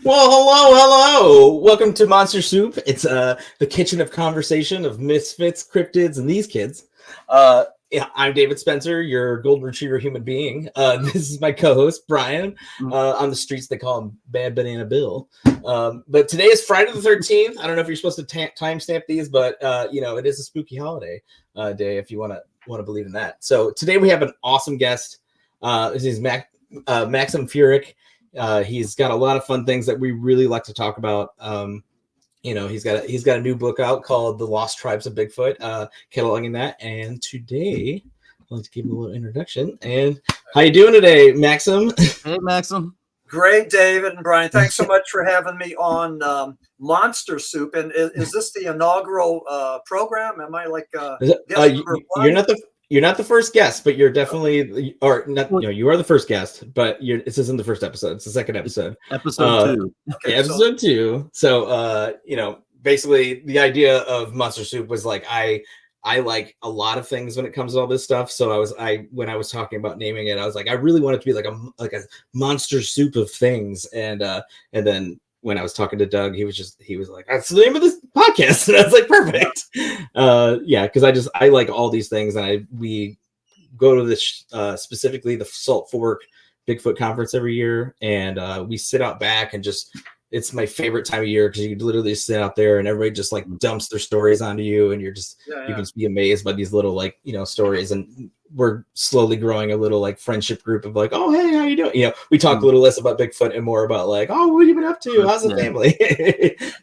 Well, hello. Welcome to Monster Soup. It's the kitchen of conversation of misfits, cryptids, and these kids. I'm David Spencer, your golden retriever human being. This is my co-host, Brian. On the streets, they call him Bad Banana Bill. But today is Friday the 13th. I don't know if you're supposed to timestamp these, but it is a spooky holiday day if you want to believe in that. So today we have an awesome guest. This is Maxim Furek. He's got a lot of fun things that we really like to talk about. He's got a new book out called The Lost Tribes of Bigfoot, cataloging that. And today, I'd like to give him a little introduction. And how you doing today, Maxim? Hey, Maxim. Great, David and Brian. Thanks so much for having me on Monster Soup. And is this the inaugural program? Am I like You're not the first guest, but you're definitely, or not. You are the first guest, but this isn't the first episode. It's the second episode. Episode 2. Okay, episode 2. So, basically, the idea of Monster Soup was like I like a lot of things when it comes to all this stuff. So when I was talking about naming it, I was like, I really want it to be like a monster soup of things, and then when I was talking to Doug, he was like, that's the name of this podcast. And I was like, perfect. Because I like all these things. And we go to this, specifically the Salt Fork Bigfoot conference every year. And we sit out back and it's my favorite time of year because you literally sit out there and everybody just like dumps their stories onto you. And you're just, you can just be amazed by these little stories. And we're slowly growing a little like friendship group of like, oh, hey, how you doing? We talk a little less about Bigfoot and more about like, oh, what have you been up to? How's the family?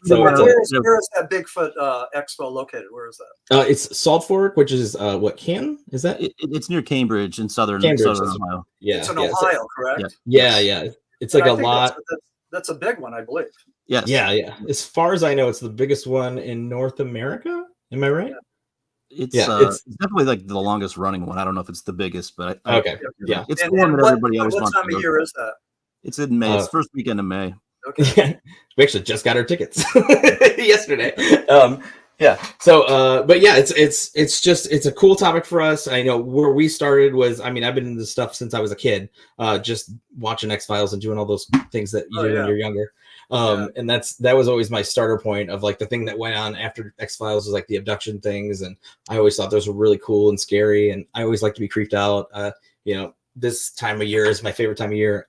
So where is that Bigfoot expo located? Where is that? It's Salt Fork, which is Canton? Is that? It's near Cambridge in southern Ohio. Yeah, it's in Ohio, correct? Yeah. It's like a lot. That's a big one, I believe. Yes. Yeah. As far as I know, it's the biggest one in North America. Am I right? Yeah. It's definitely like the longest running one. I don't know if it's the biggest, but okay. It's the one that everybody always wants to go. What time of year is that? It's in May. It's first weekend of May. Okay. We actually just got our tickets yesterday. It's a cool topic for us. I know where we started was, I've been in this stuff since I was a kid, just watching X-Files and doing all those things that you do when you're younger. And that was always my starter point of like the thing that went on after X-Files was like the abduction things. And I always thought those were really cool and scary. And I always like to be creeped out. This time of year is my favorite time of year.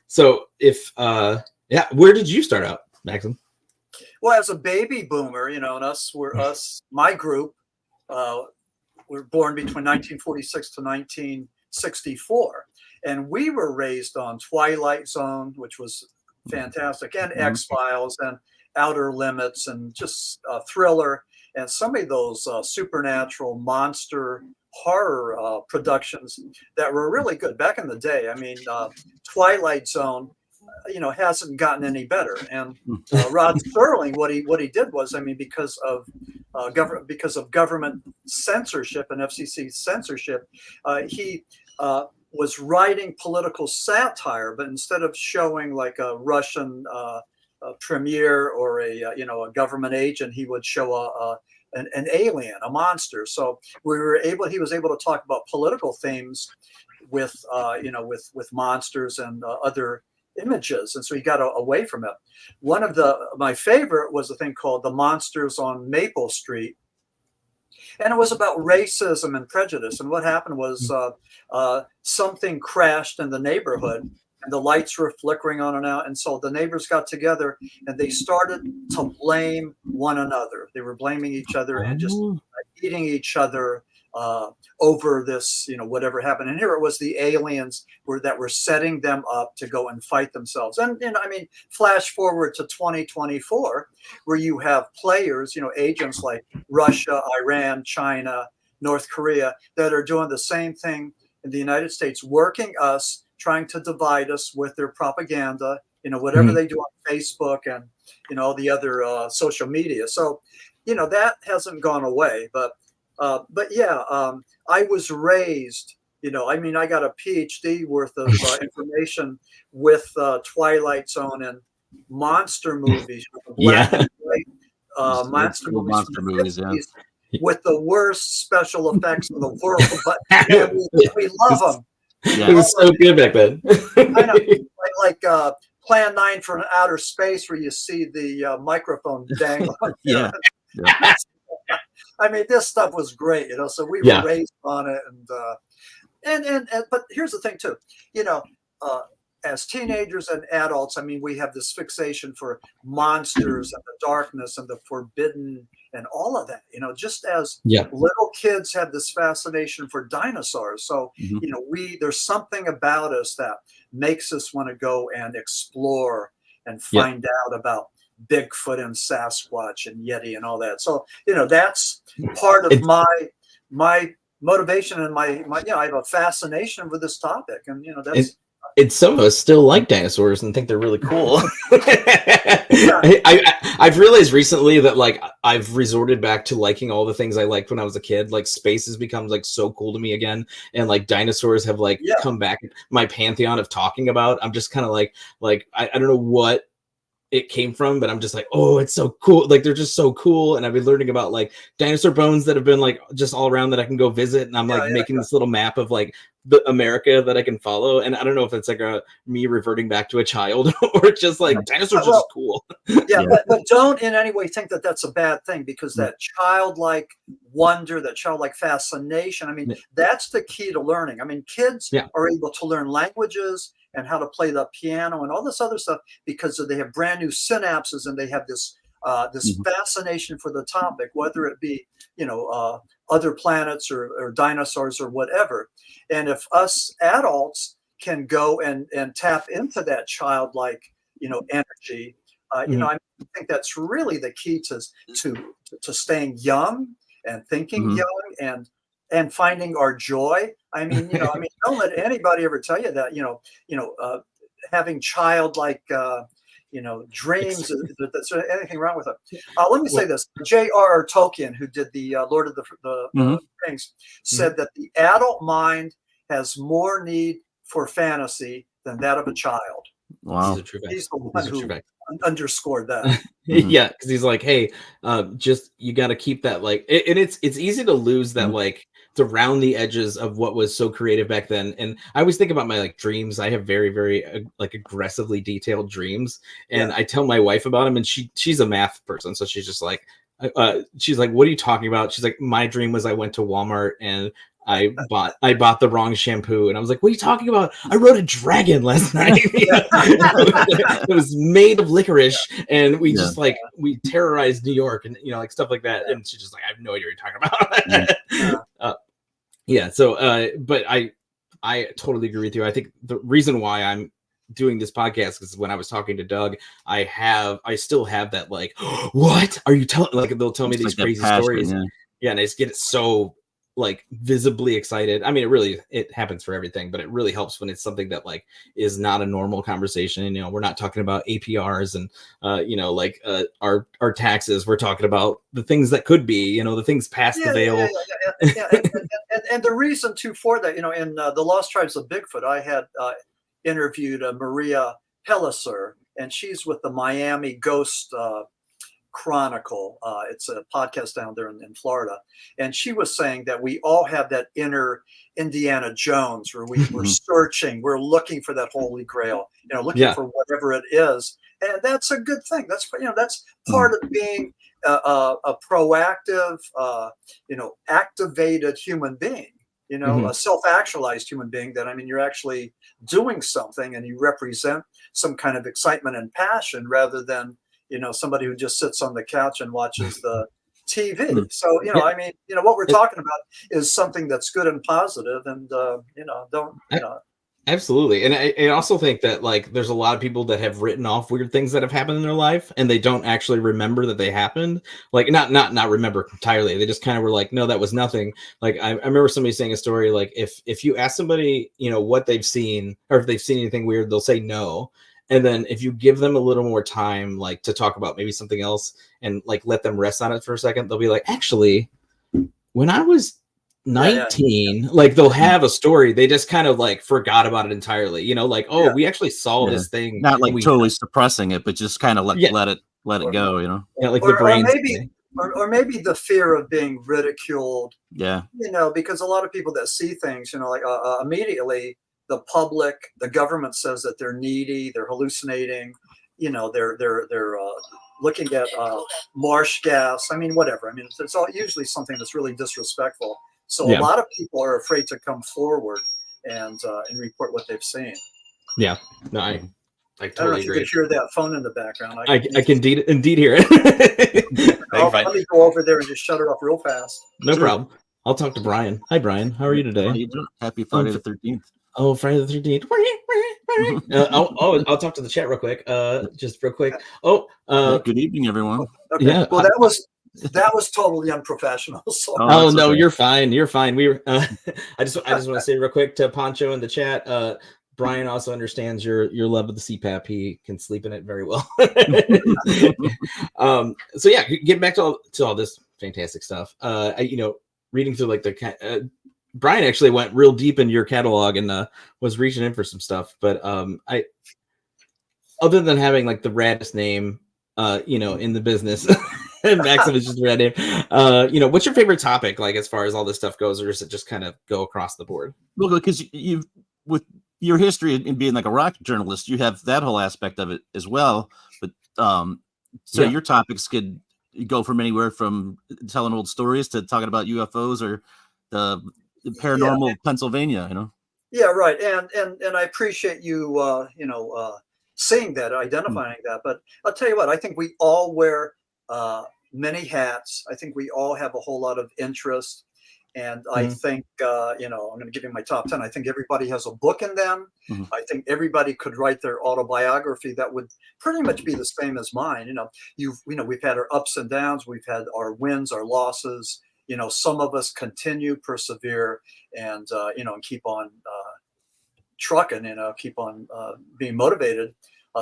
So where did you start out, Maxim? Well, as a baby boomer, and my group, were born between 1946 to 1964. And we were raised on Twilight Zone, which was fantastic, and X-Files and Outer Limits and just Thriller and some of those supernatural monster horror productions that were really good back in the day. Twilight Zone, hasn't gotten any better. And Rod Serling, what he did was, because of government censorship and FCC censorship, he was writing political satire, but instead of showing like a Russian premier or a government agent, he would show an alien, a monster. So he was able to talk about political themes with monsters and other images, and so he got away from it. One of my favorite was a thing called The Monsters on Maple Street, and it was about racism and prejudice. And what happened was something crashed in the neighborhood, and the lights were flickering on and out, and so the neighbors got together and they started to blame one another. They were blaming each other and just eating each other over this, whatever happened. And here it was the aliens that were setting them up to go and fight themselves. And flash forward to 2024, where you have players, agents like Russia, Iran, China, North Korea, that are doing the same thing in the United States, working us, trying to divide us with their propaganda, whatever they do on Facebook and, all the other social media. So, that hasn't gone away, but I was raised, I got a PhD worth of information with Twilight Zone and monster movies, black and white, monster movies with the worst special effects in the world, but we love them. Yeah. It was so good back then. I know. like Plan 9 for an Outer Space, where you see the microphone dangling. Yeah. I mean, this stuff was great, so we were raised on it, and but here's the thing too, as teenagers and adults, I mean, we have this fixation for monsters and the darkness and the forbidden and all of that, just as little kids have this fascination for dinosaurs. So, there's something about us that makes us want to go and explore and find out about Bigfoot and Sasquatch and Yeti and all that. So, that's part of my motivation and my I have a fascination with this topic, and that's. And some of us still like dinosaurs and think they're really cool. I've realized recently that like I've resorted back to liking all the things I liked when I was a kid. Like space has become like so cool to me again, and like dinosaurs have like come back my pantheon of talking about. I'm just kind of like I don't know what it came from, but I'm just like, oh, it's so cool. Like they're just so cool. And I've been learning about like dinosaur bones that have been like just all around that I can go visit. And I'm like making this little map of like the America that I can follow. And I don't know if it's like me reverting back to a child or just like dinosaurs are just cool. But don't in any way think that that's a bad thing, because that childlike wonder, that childlike fascination, I mean, that's the key to learning. I mean, kids are able to learn languages and how to play the piano and all this other stuff because they have brand new synapses, and they have this fascination for the topic, whether it be other planets or dinosaurs or whatever. And if us adults can go and tap into that childlike energy, I think that's really the key to staying young and thinking young and finding our joy. I mean, don't let anybody ever tell you that, having childlike, dreams, that's anything wrong with it. Let me say this. J.R.R. Tolkien, who did the Lord of the Rings, said that the adult mind has more need for fantasy than that of a child. Wow. He's the one who underscored that. Yeah, because he's like, hey, just you got to keep that and it's easy to lose that to round the edges of what was so creative back then. And I always think about my dreams. I have very, very aggressively detailed dreams, and I tell my wife about them, and she's a math person, so she's just like, she's like, what are you talking about? She's like, my dream was I went to Walmart and I bought the wrong shampoo. And I was like, what are you talking about? I rode a dragon last night. It was made of licorice. And we just we terrorized New York and, stuff like that. And she's just like, I have no idea what you're talking about. So, but I totally agree with you. I think the reason why I'm doing this podcast is when I was talking to Doug, I still have that what are you telling? They'll tell me these crazy stories. Yeah. And I just get it so visibly excited. I mean, it happens for everything, but it really helps when it's something that is not a normal conversation. We're not talking about APRs and our taxes. We're talking about the things that could be, the things past the veil. And the reason too for that, in the Lost Tribes of Bigfoot, I had interviewed Maria Pellicer, and she's with the Miami Ghost Chronicle. It's a podcast down there in Florida, and she was saying that we all have that inner Indiana Jones where we're searching, we're looking for that holy grail, looking for whatever it is, and that's a good thing. That's part of being a proactive, activated human being. A self-actualized human being. That you're actually doing something, and you represent some kind of excitement and passion rather than somebody who just sits on the couch and watches the TV. So, what we're talking about is something that's good and positive, and, Absolutely. And I also think that there's a lot of people that have written off weird things that have happened in their life, and they don't actually remember that they happened. Not remember entirely. They just kind of were like, no, that was nothing. I remember somebody saying a story, if you ask somebody, what they've seen, or if they've seen anything weird, they'll say no. And then if you give them a little more time, to talk about maybe something else and let them rest on it for a second, they'll be like, actually, when I was 19, they'll have a story. They just kind of forgot about it entirely. We actually saw this thing. Not totally suppressing it, but just kind of let it go, the brain. Or maybe the fear of being ridiculed. Yeah. Because a lot of people that see things, immediately the public, the government says that they're needy, they're hallucinating, they're looking at marsh gas. I mean, whatever. I mean, it's all usually something that's really disrespectful. So a lot of people are afraid to come forward and report what they've seen. Yeah, no, I totally I don't know if agree. you could hear that phone in the background. I can indeed hear it. Let me go over there and just shut it up real fast. No problem. I'll talk to Brian. Hi, Brian. How are you today? How you doing? Happy Friday the 13th. Oh, Friday the 13th. I'll talk to the chat real quick. Just real quick. Good evening, everyone. Okay. Yeah. Well, that was totally unprofessional. So. Oh no, okay. You're fine. You're fine. We were. I just want to say real quick to Poncho in the chat. Brian also understands your love of the CPAP. He can sleep in it very well. So yeah, getting back to all this fantastic stuff. Reading through like Brian actually went real deep into your catalog and was reaching in for some stuff. But I, other than having like the raddest name, in the business, Maxim is just the rad name. What's your favorite topic, like as far as all this stuff goes, or does it just kind of go across the board? Well, because you've with your history in being like a rock journalist, you have that whole aspect of it as well. But your topics could go from anywhere from telling old stories to talking about UFOs or the paranormal Pennsylvania, Yeah, right. And I appreciate you, seeing that, identifying that. But I'll tell you what, I think we all wear many hats. I think we all have a whole lot of interest. And I think, I'm going to give you my top 10. I think everybody has a book in them. I think everybody could write their autobiography that would pretty much be the same as mine. We've had our ups and downs. We've had our wins, our losses. Some of us continue, persevere, and keep on trucking, keep on being motivated.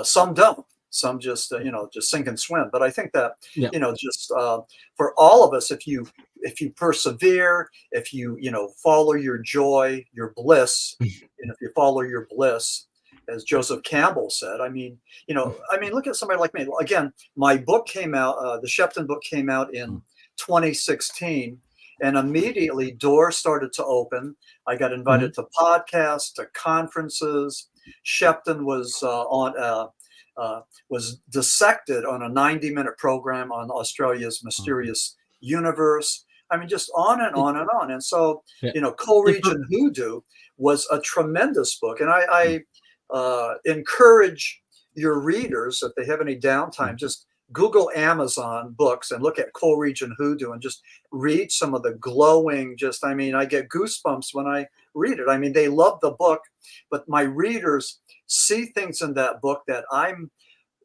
Some don't. Some just sink and swim. But I think that for all of us, if you persevere, if you follow your joy, your bliss, and if you follow your bliss, as Joseph Campbell said, look at somebody like me. Again, my book came out. The Shepton book came out in 2016, and immediately doors started to open. I got invited to podcasts, to conferences. Shepton was was dissected on a 90-minute program on Australia's mysterious universe. Just on and on and on. And so, Coleridge and Hoodoo was a tremendous book. And I encourage your readers, if they have any downtime, just Google Amazon books and look at Coleridge and Hoodoo and just read some of the glowing, I get goosebumps when I read it. They love the book, but my readers see things in that book that I'm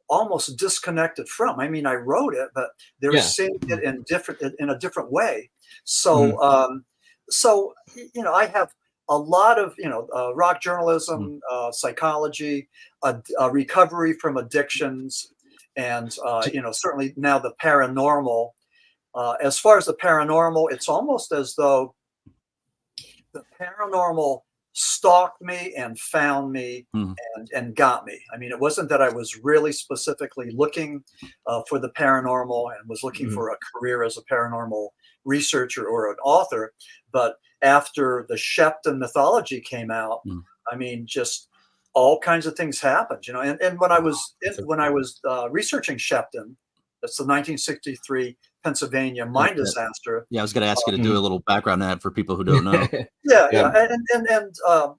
almost disconnected from. I wrote it, but they're seeing it in a different way. So, I have a lot of, rock journalism, psychology, recovery from addictions, and, certainly now the paranormal. As far as the paranormal, it's almost as though the paranormal stalked me and found me and got me. It wasn't that I was really specifically looking for the paranormal and was looking for a career as a paranormal researcher or an author, but after the Shepton mythology came out, just all kinds of things happened, and when I was researching Shepton, that's the 1963 Pennsylvania mine disaster. Yeah, I was going to ask you to do a little background on that for people who don't know.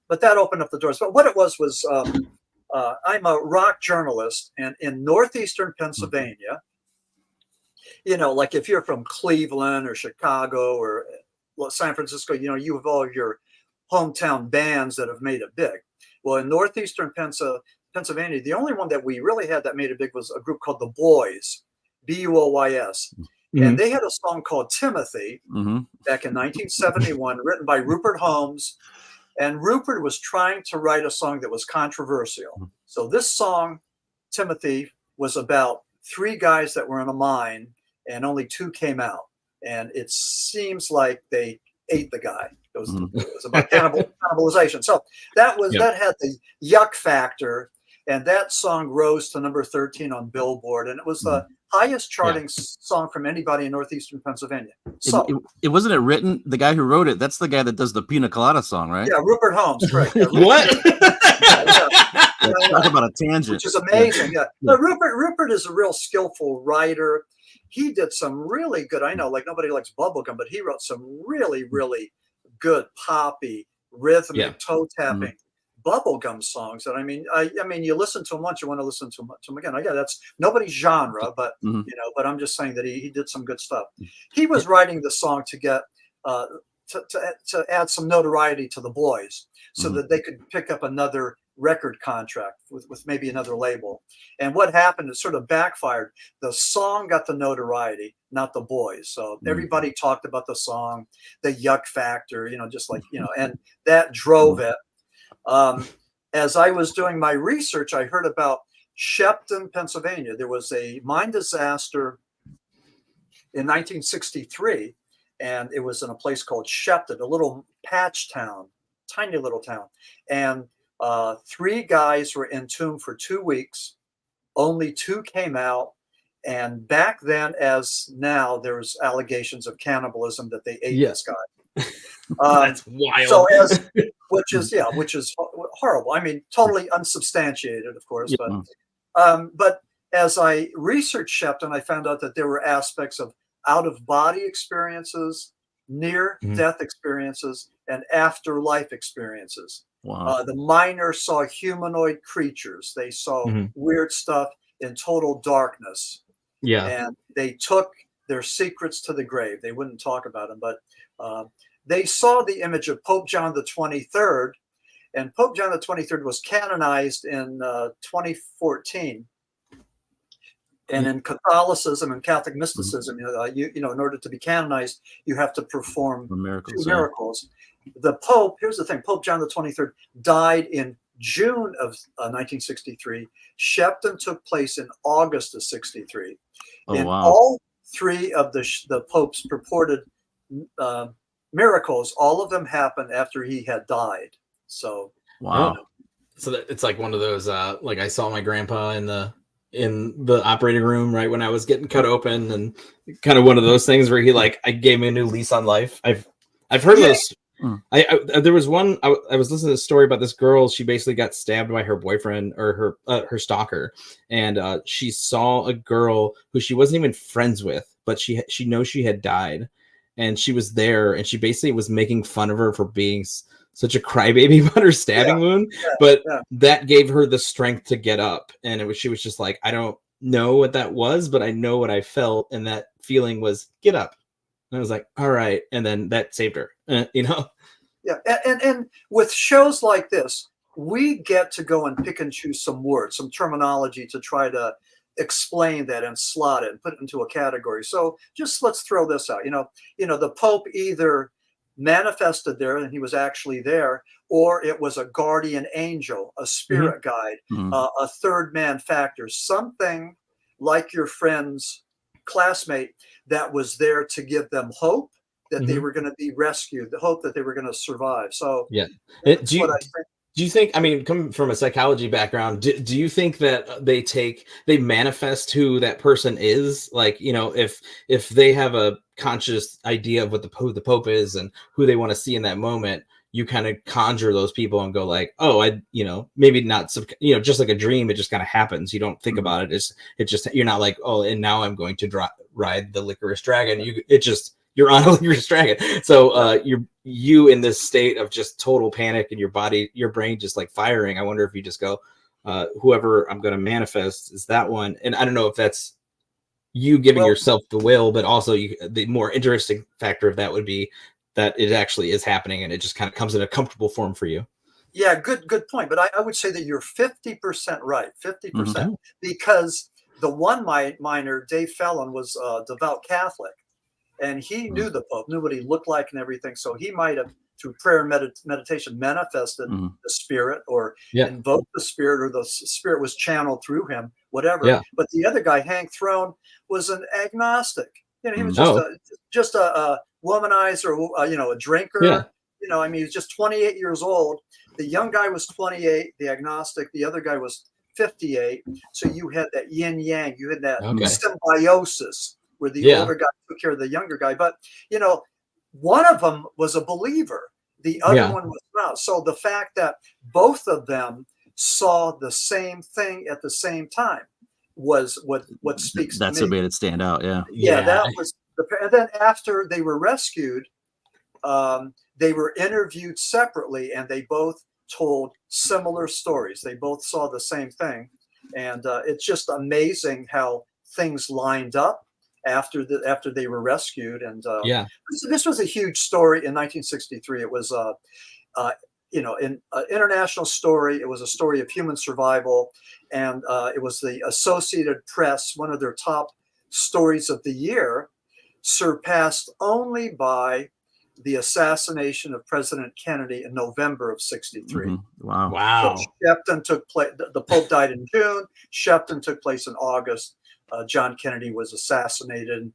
But that opened up the doors. But what it was I'm a rock journalist, and in northeastern Pennsylvania, like if you're from Cleveland or Chicago or San Francisco, you have all your hometown bands that have made it big. Well, in northeastern Pennsylvania, the only one that we really had that made it big was a group called the Boys, Buoys. And they had a song called Timothy back in 1971, written by Rupert Holmes. And Rupert was trying to write a song that was controversial. So this song, Timothy, was about 3 guys that were in a mine, and only 2 came out. And it seems like they ate the guy. It was about cannibalization. So that had the yuck factor. And that song rose to number 13 on Billboard, and it was the highest charting song from anybody in northeastern Pennsylvania. So it wasn't it written. The guy who wrote it, that's the guy that does the Pina Colada song, right? Yeah, Rupert Holmes, correct. Yeah, What? Talk about a tangent, which is amazing. Yeah, but Rupert is a real skillful writer. He did some really good. I know, like nobody likes bubblegum, but he wrote some really, really good poppy, rhythmic, toe tapping bubblegum songs. And I mean, you listen to him once, you want to listen to him again. That's nobody's genre, but but I'm just saying that he did some good stuff. He was writing the song to get to add some notoriety to the boys, so that they could pick up another record contract with maybe another label. And what happened, it sort of backfired. The song got the notoriety, not the boys. So everybody talked about the song, the yuck factor, just like, and that drove it. As I was doing my research, I heard about Shepton, Pennsylvania. There was a mine disaster in 1963, and it was in a place called Shepton, a little patch town, tiny little town. And 3 guys were entombed for 2 weeks. Only 2 came out. And back then, as now, there's allegations of cannibalism that they ate this guy. That's wild. So which is horrible. I mean, totally unsubstantiated, of course. But as I researched Shepton, I found out that there were aspects of out-of-body experiences, near-death experiences, and afterlife experiences. Wow. The miners saw humanoid creatures. They saw weird stuff in total darkness. Yeah. And they took their secrets to the grave. They wouldn't talk about them, but they saw the image of Pope John the 23rd, and Pope John the 23rd was canonized in 2014. And in Catholicism and Catholic mysticism, in order to be canonized, you have to perform miracles. The Pope, here's the thing, Pope John the 23rd died in June of 1963. Shepton took place in August of 63. And all 3 of the Pope's purported miracles, all of them happened after he had died. So so that it's like one of those like I saw my grandpa in the operating room right when I was getting cut open, and kind of one of those things where he I gave me a new lease on life. I've heard of this. There was one I was listening to a story about this girl. She basically got stabbed by her boyfriend or her stalker, and she saw a girl who she wasn't even friends with, but she knows she had died, and she was there, and she basically was making fun of her for being such a crybaby about her stabbing wound, but that gave her the strength to get up, and she was just like, I don't know what that was, but I know what I felt, and that feeling was get up. And I was like, all right. And then that saved her, Yeah. And with shows like this, we get to go and pick and choose some words, some terminology to try to explain that and slot it and put it into a category. So just let's throw this out. The Pope either manifested there and he was actually there, or it was a guardian angel, a spirit guide, a third man factor, something like your friend's classmate that was there to give them hope that they were going to be rescued, the hope that they were going to survive. So that's what I think. Do you think, I mean, coming from a psychology background, do you think that they manifest who that person is? Like, if they have a conscious idea of what the Pope is and who they want to see in that moment, you kind of conjure those people and go like, oh, maybe not, just like a dream, it just kind of happens. You don't think about it. It just, you're not like, oh, and now I'm going to ride the licorice dragon. You're on a licorice dragon. So you in this state of just total panic and your brain just like firing. I wonder if you just go, whoever I'm going to manifest is that one. And I don't know if that's you giving yourself the will, but also the more interesting factor of that would be that it actually is happening and it just kind of comes in a comfortable form for you. Yeah, good point. But I would say that you're 50% right, 50%, because the one miner, Dave Fallon, was a devout Catholic. And he knew the Pope, knew what he looked like and everything. So he might have, through prayer and meditation, manifested the spirit or invoked the spirit, or the spirit was channeled through him, whatever. Yeah. But the other guy, Hank Throne, was an agnostic. He was just a womanizer, a drinker. Yeah. He was just 28 years old. The young guy was 28, the agnostic. The other guy was 58. So you had that yin yang, you had that Okay. symbiosis where the older guy took care of the younger guy. But, you know, one of them was a believer. The other one was not. So the fact that both of them saw the same thing at the same time was what speaks That's to me. what made it stand out. Yeah. Yeah, that was and then after they were rescued, they were interviewed separately, and they both told similar stories. They both saw the same thing, and it's just amazing how things lined up after they were rescued. And this was a huge story in 1963. It was you know, an international story. It was a story of human survival, and it was the Associated Press, one of their top stories of the year, surpassed only by the assassination of President Kennedy in November of 63. Mm-hmm. Wow. Wow. So Shepton took place, the Pope died in June. Shepton took place in August. John Kennedy was assassinated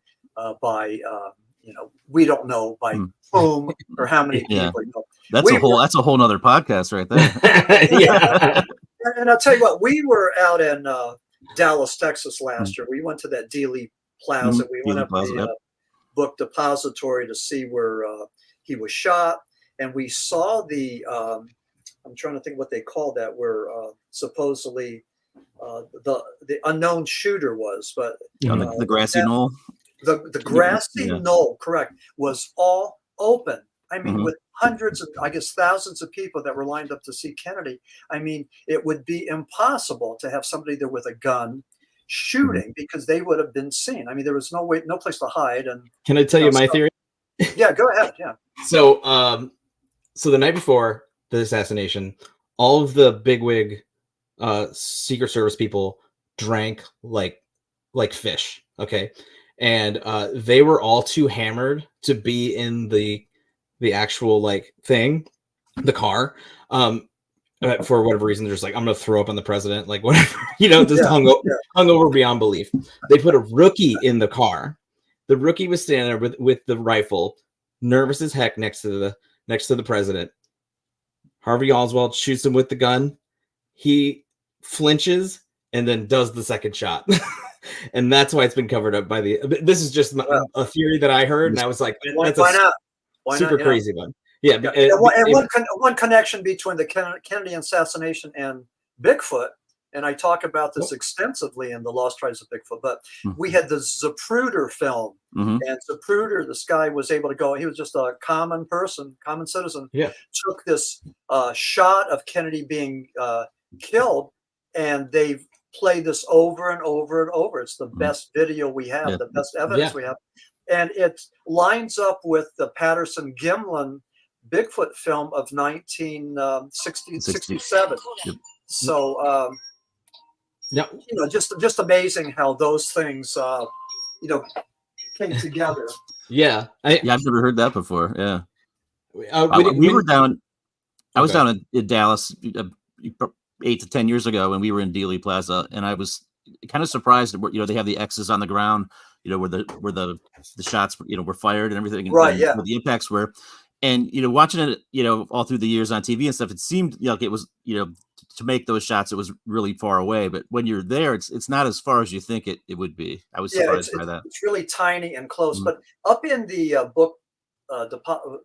by, you know, we don't know by whom or how many people. You know. That's a whole nother podcast right there. Yeah. And I'll tell you what, we were out in Dallas, Texas last year. We went to that Dealey Plaza. We went up the book depository to see where he was shot, and we saw the I'm trying to think what they called that, where supposedly the unknown shooter was, but the grassy knoll. The grassy knoll, correct, was all open. I mean, with hundreds of, I guess, thousands of people that were lined up to see Kennedy. I mean, it would be impossible to have somebody there with a gun shooting because they would have been seen. I mean, there was no place to hide. And can I tell you my theory? Yeah, go ahead. Yeah. So, so the night before the assassination, all of the bigwig Secret Service people drank like fish. Okay. And they were all too hammered to be in the actual like thing, the car. For whatever reason, they're just like, I'm gonna throw up on the president, like whatever, you know, just hung over beyond belief. They put a rookie in the car. The rookie was standing there with the rifle, nervous as heck next to the president. Harvey Oswald shoots him with the gun. He flinches and then does the second shot. And that's why it's been covered up by this is just a theory that I heard, and I was like, that's why not? Super crazy one. Yeah. And one connection between the Kennedy assassination and Bigfoot, and I talk about this extensively in the Lost Tribes of Bigfoot, but we had the Zapruder film, and Zapruder, this guy was able to go, he was just a common person, common citizen, took this shot of Kennedy being killed, and they've played this over and over and over. It's the best video we have, the best evidence we have. And it lines up with the Patterson-Gimlin Bigfoot film of 1967. So, you know, just amazing how those things, you know, came together. Yeah. I've never heard that before. Yeah. We were down. I was down in Dallas 8 to 10 years ago, when we were in Dealey Plaza, and I was kind of surprised that, you know, they have the X's on the ground, you know, where the shots, you know, were fired and everything, where the impacts were. And, you know, watching it, you know, all through the years on TV and stuff, it seemed like it was, you know, to make those shots, it was really far away. But when you're there, it's not as far as you think it would be. I was surprised by that. It's really tiny and close. But up in the book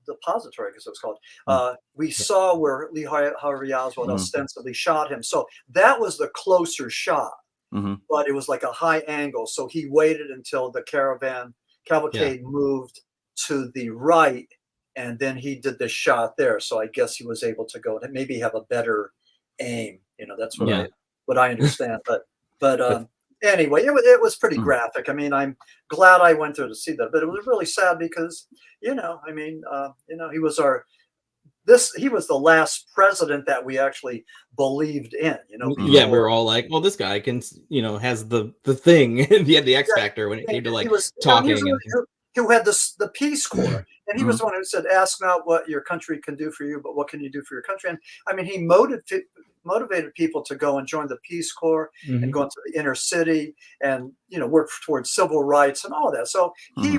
depository, I guess it was called, we saw where Lee Harvey Oswald ostensibly shot him. So that was the closer shot, but it was like a high angle. So he waited until the cavalcade moved to the right, and then he did the shot there. So I guess he was able to go and maybe have a better aim. You know, that's what I understand. But anyway, it was pretty graphic. I mean, I'm glad I went there to see that, but it was really sad because, you know, I mean, you know, he was the last president that we actually believed in, you know. Yeah, we were all like, well, this guy can, you know, has the thing, he had the X factor when it came to like talking. Who had the Peace Corps, and he was the one who said, "Ask not what your country can do for you, but what can you do for your country." And I mean, he motivated people to go and join the Peace Corps and go into the inner city and, you know, work towards civil rights and all of that. So he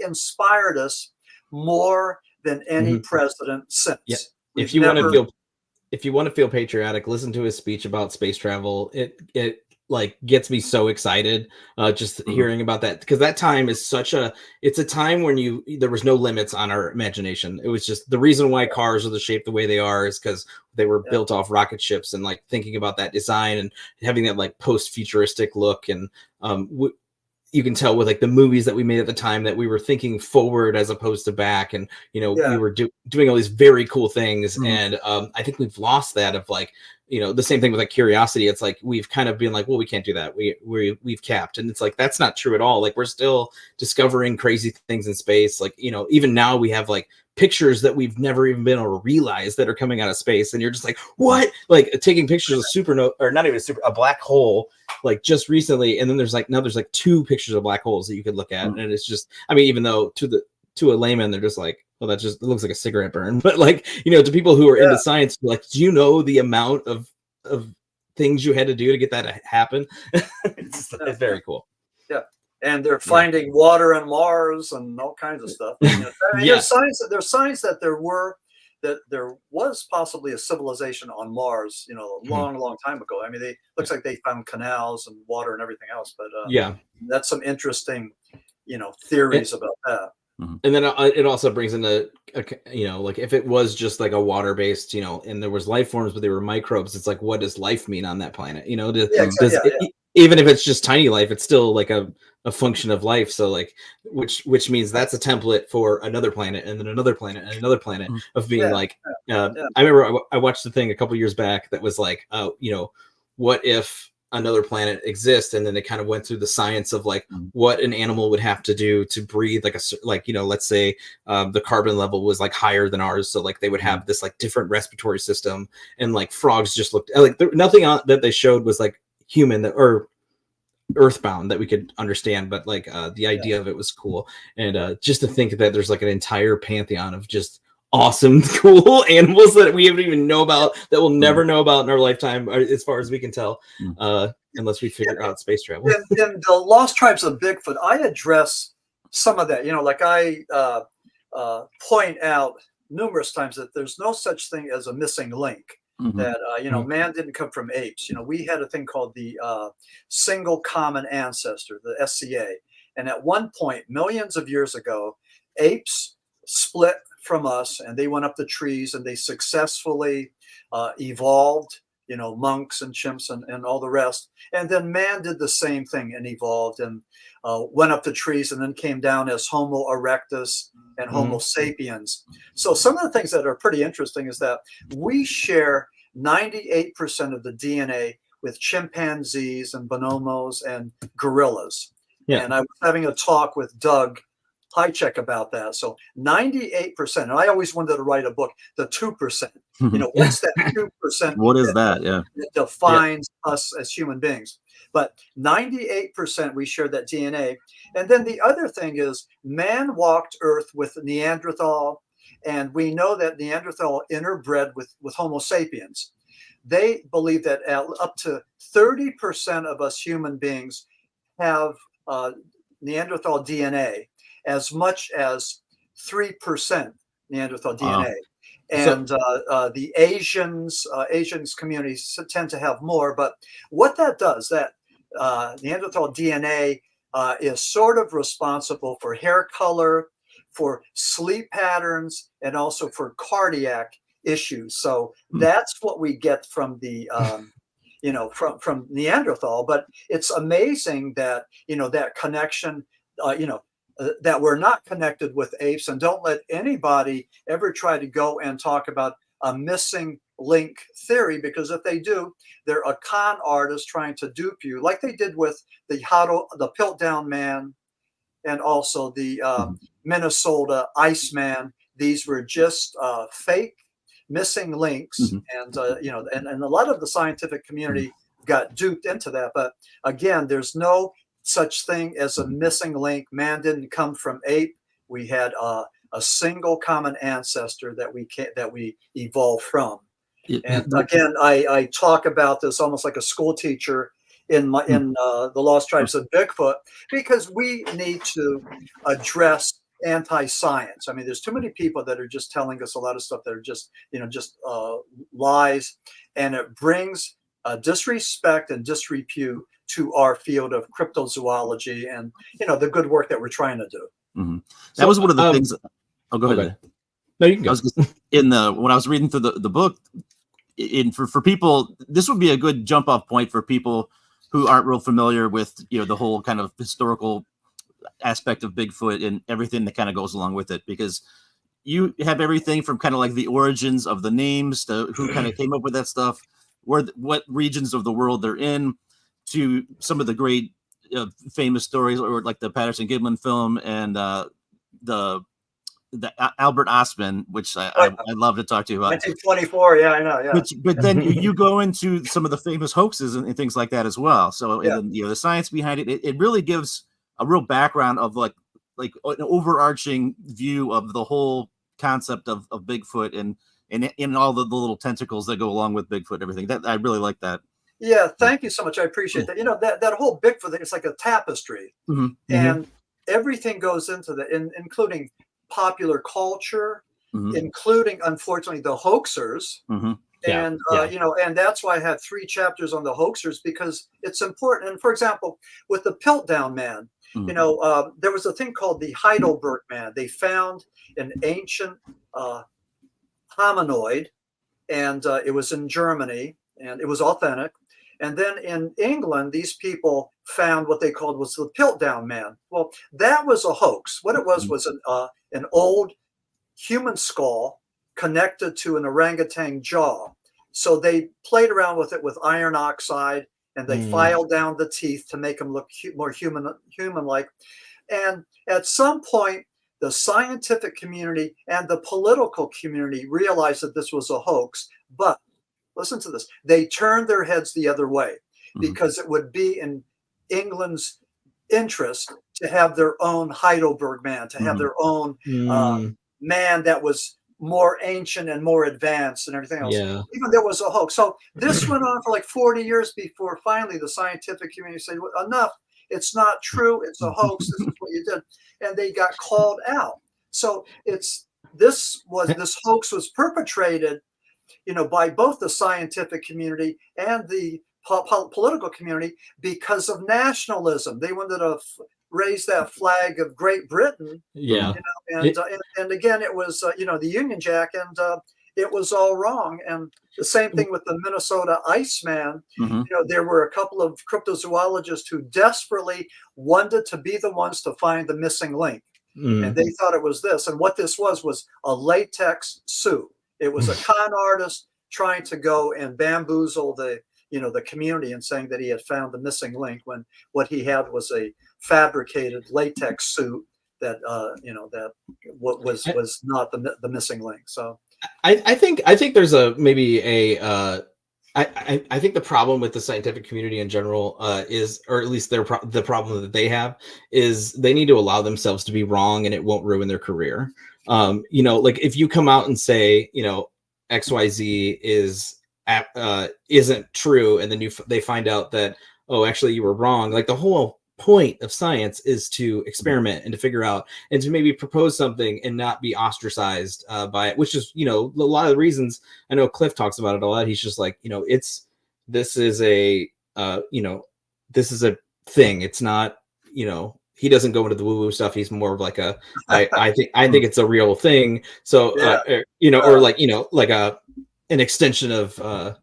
inspired us more than any president since. Yeah. If you want to feel if you want to feel patriotic, listen to his speech about space travel. It like gets me so excited just hearing about that, because that time is it's a time when there was no limits on our imagination. It was just the reason why cars are the shape the way they are is because they were built off rocket ships, and like thinking about that design and having that like post-futuristic look. And you can tell with like the movies that we made at the time that we were thinking forward as opposed to back, and we were doing all these very cool things. And I think we've lost that of like, the same thing with like curiosity. It's like we've kind of been like, well, we can't do that, we've capped. And it's like that's not true at all. Like we're still discovering crazy things in space. Like even now we have like pictures that we've never even been able to realize that are coming out of space, and you're just like, what? Like taking pictures of supernova, or not even a black hole, like just recently, and then there's like 2 pictures of black holes that you could look at. And it's just, I mean, even though to a layman they're just like, well, that just, it looks like a cigarette burn, but like to people who are into science, like, do you know the amount of things you had to do to get that to happen? It's very cool. And they're finding water on Mars and all kinds of stuff. There's signs that there was possibly a civilization on Mars, a long time ago. I mean, looks like they found canals and water and everything else. But that's some interesting, theories about that. And then it also brings into, like if it was just like a water-based, and there was life forms, but they were microbes, it's like, what does life mean on that planet? Even if it's just tiny life, it's still like a function of life. So like, which means that's a template for another planet, and then another planet, and another planet of being I remember I watched the thing a couple years back that was like, what if another planet exists? And then they kind of went through the science of like what an animal would have to do to breathe, let's say the carbon level was like higher than ours, so like they would have this like different respiratory system, and like frogs just looked like nothing that they showed was like human or earthbound that we could understand, but like the idea of it was cool. And just to think that there's like an entire pantheon of just awesome, cool animals that we haven't even know about, that we'll never know about in our lifetime, as far as we can tell, unless we figure out space travel. In the Lost Tribes of Bigfoot, I address some of that. Like I point out numerous times that there's no such thing as a missing link. That man didn't come from apes. We had a thing called the single common ancestor, the SCA, and at one point, millions of years ago, apes split from us, and they went up the trees, and they successfully evolved, monks and chimps and all the rest. And then man did the same thing and evolved and went up the trees, and then came down as Homo erectus and Homo sapiens. So some of the things that are pretty interesting is that we share 98% of the DNA with chimpanzees and bonobos and gorillas. And I was having a talk with Doug Hychek about that. So 98%, and I always wanted to write a book, the 2%. What's that 2%? What is that? That defines us as human beings. But 98% we share that DNA. And then the other thing is, man walked Earth with Neanderthal, and we know that Neanderthal interbred with Homo sapiens. They believe that up to 30% of us human beings have Neanderthal DNA, as much as 3% Neanderthal DNA. And the Asians communities tend to have more. But what that does, that Neanderthal DNA is sort of responsible for hair color, for sleep patterns, and also for cardiac issues. So that's what we get from the from Neanderthal. But it's amazing that that connection, that we're not connected with apes. And don't let anybody ever try to go and talk about a missing link theory, because if they do, they're a con artist trying to dupe you, like they did with the Piltdown Man and also the Minnesota Iceman. These were just fake missing links, and and a lot of the scientific community got duped into that. But again, there's no such thing as a missing link. Man didn't come from ape. We had a single common ancestor that we evolved from. And again, I talk about this almost like a school teacher in the Lost Tribes of Bigfoot, because we need to address anti-science. I mean, there's too many people that are just telling us a lot of stuff that are just, lies, and it brings disrespect and disrepute to our field of cryptozoology and, the good work that we're trying to do. Mm-hmm. That was one of the things. Oh, go ahead. No, you can go. When I was reading through the book, for people, this would be a good jump off point for people who aren't real familiar with, the whole kind of historical aspect of Bigfoot and everything that kind of goes along with it, because you have everything from kind of like the origins of the names to who kind of came up with that stuff, what regions of the world they're in, to some of the great famous stories, or like the Patterson Gimlin film and the Albert Ostman, which I love to talk to you about. 1924, yeah, I know, yeah. But then you go into some of the famous hoaxes and things like that as well. So and then, the science behind it, it really gives a real background of like an overarching view of the whole concept of Bigfoot and all the little tentacles that go along with Bigfoot and everything. That I really like that. Yeah, thank you so much. I appreciate that. That whole Bigfoot thing, it's like a tapestry, and everything goes into that, including popular culture, including, unfortunately, the hoaxers. And and that's why I have 3 chapters on the hoaxers, because it's important. And for example, with the Piltdown Man, there was a thing called the Heidelberg Man. They found an ancient hominoid, and it was in Germany, and it was authentic. And then in England, these people found what they called was the Piltdown Man. Well, that was a hoax. What it was an old human skull connected to an orangutan jaw. So they played around with it with iron oxide, and they filed down the teeth to make them look more human-like. And at some point, the scientific community and the political community realized that this was a hoax, but listen to this. They turned their heads the other way, because it would be in England's interest to have their own Heidelberg Man, to have their own man that was more ancient and more advanced and everything else. Yeah. Even there was a hoax. So this went on for like 40 years before finally the scientific community said, well, enough. It's not true. It's a hoax. This is what you did. And they got called out. So this hoax was perpetrated, by both the scientific community and the political community because of nationalism. They wanted to raise that flag of Great Britain. Yeah. And again, it was, the Union Jack, and it was all wrong. And the same thing with the Minnesota Iceman. There were a couple of cryptozoologists who desperately wanted to be the ones to find the missing link. And they thought it was this. And what this was a latex suit. It was a con artist trying to go and bamboozle the community and saying that he had found the missing link, when what he had was a fabricated latex suit that that was not the missing link. So I think there's I think the problem with the scientific community in general is, or at least the problem that they have is, they need to allow themselves to be wrong, and it won't ruin their career. Like if you come out and say, XYZ isn't true, and then they find out that, oh, actually you were wrong. Like the whole point of science is to experiment and to figure out and to maybe propose something and not be ostracized by it, which is, a lot of the reasons. I know Cliff talks about it a lot. He's just like, this is a thing. It's not, he doesn't go into the woo-woo stuff. He's more of like I think it's a real thing. So, or like, like an extension of the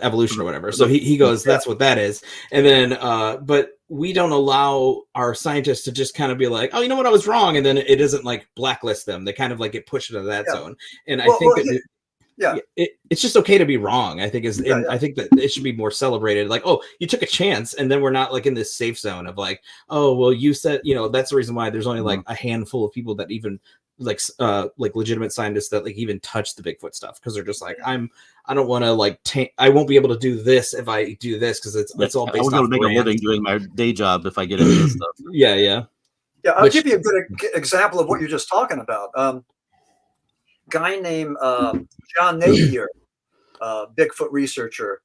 evolution or whatever. So he goes, that's what that is. And then, but we don't allow our scientists to just kind of be like, oh, you know what, I was wrong. And then it isn't like blacklist them. They kind of like get pushed into that zone. And I think it's just okay to be wrong. I think I think that it should be more celebrated. Like, oh, you took a chance, and then we're not like in this safe zone of like, oh, well, you said, that's the reason why there's only like a handful of people that even like legitimate scientists that like even touch the Bigfoot stuff, because they're just like, I don't want to like I won't be able to do this if I do this, because it's all based on. I won't be able to make a living doing my day job if I get into this stuff. Yeah, I'll give you a good example of what you're just talking about. Guy named John Napier, Bigfoot researcher,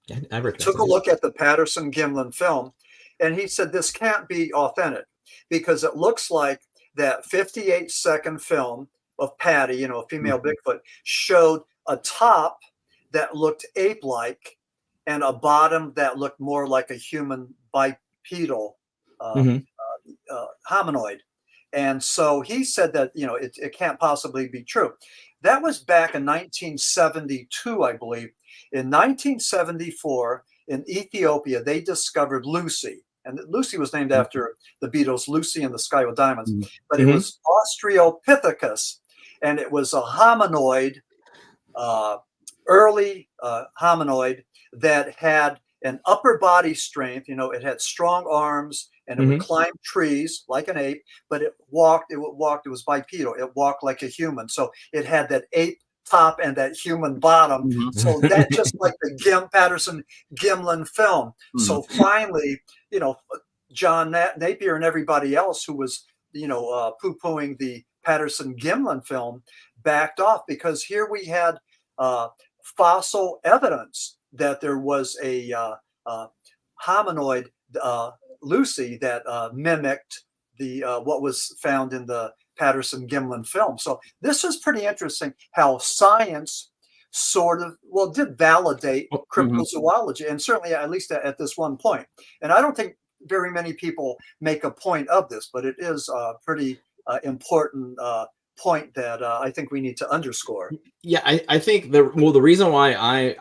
took a look at the Patterson Gimlin film, and he said this can't be authentic. because it looks like that 58-second film of Patty, a female Bigfoot, showed a top that looked ape-like and a bottom that looked more like a human bipedal hominoid. And so he said that, it can't possibly be true. That was back in 1972, I believe. In 1974, in Ethiopia, they discovered Lucy. And Lucy was named after the Beatles, Lucy in the Sky with Diamonds. But it was Australopithecus, and it was a hominoid, early hominoid that had an upper body strength. It had strong arms, and it would climb trees like an ape, but it was bipedal. It walked like a human. So it had that ape top and that human bottom. So that just like the Patterson Gimlin film. So finally, John Napier and everybody else who was, poo-pooing the Patterson Gimlin film backed off, because here we had fossil evidence that there was a hominoid, Lucy, that mimicked the what was found in the Patterson Gimlin film. So this is pretty interesting how science did validate cryptozoology, and certainly at least at this one point. And I don't think very many people make a point of this, but it is a pretty important point that I think we need to underscore. Yeah, I think the reason why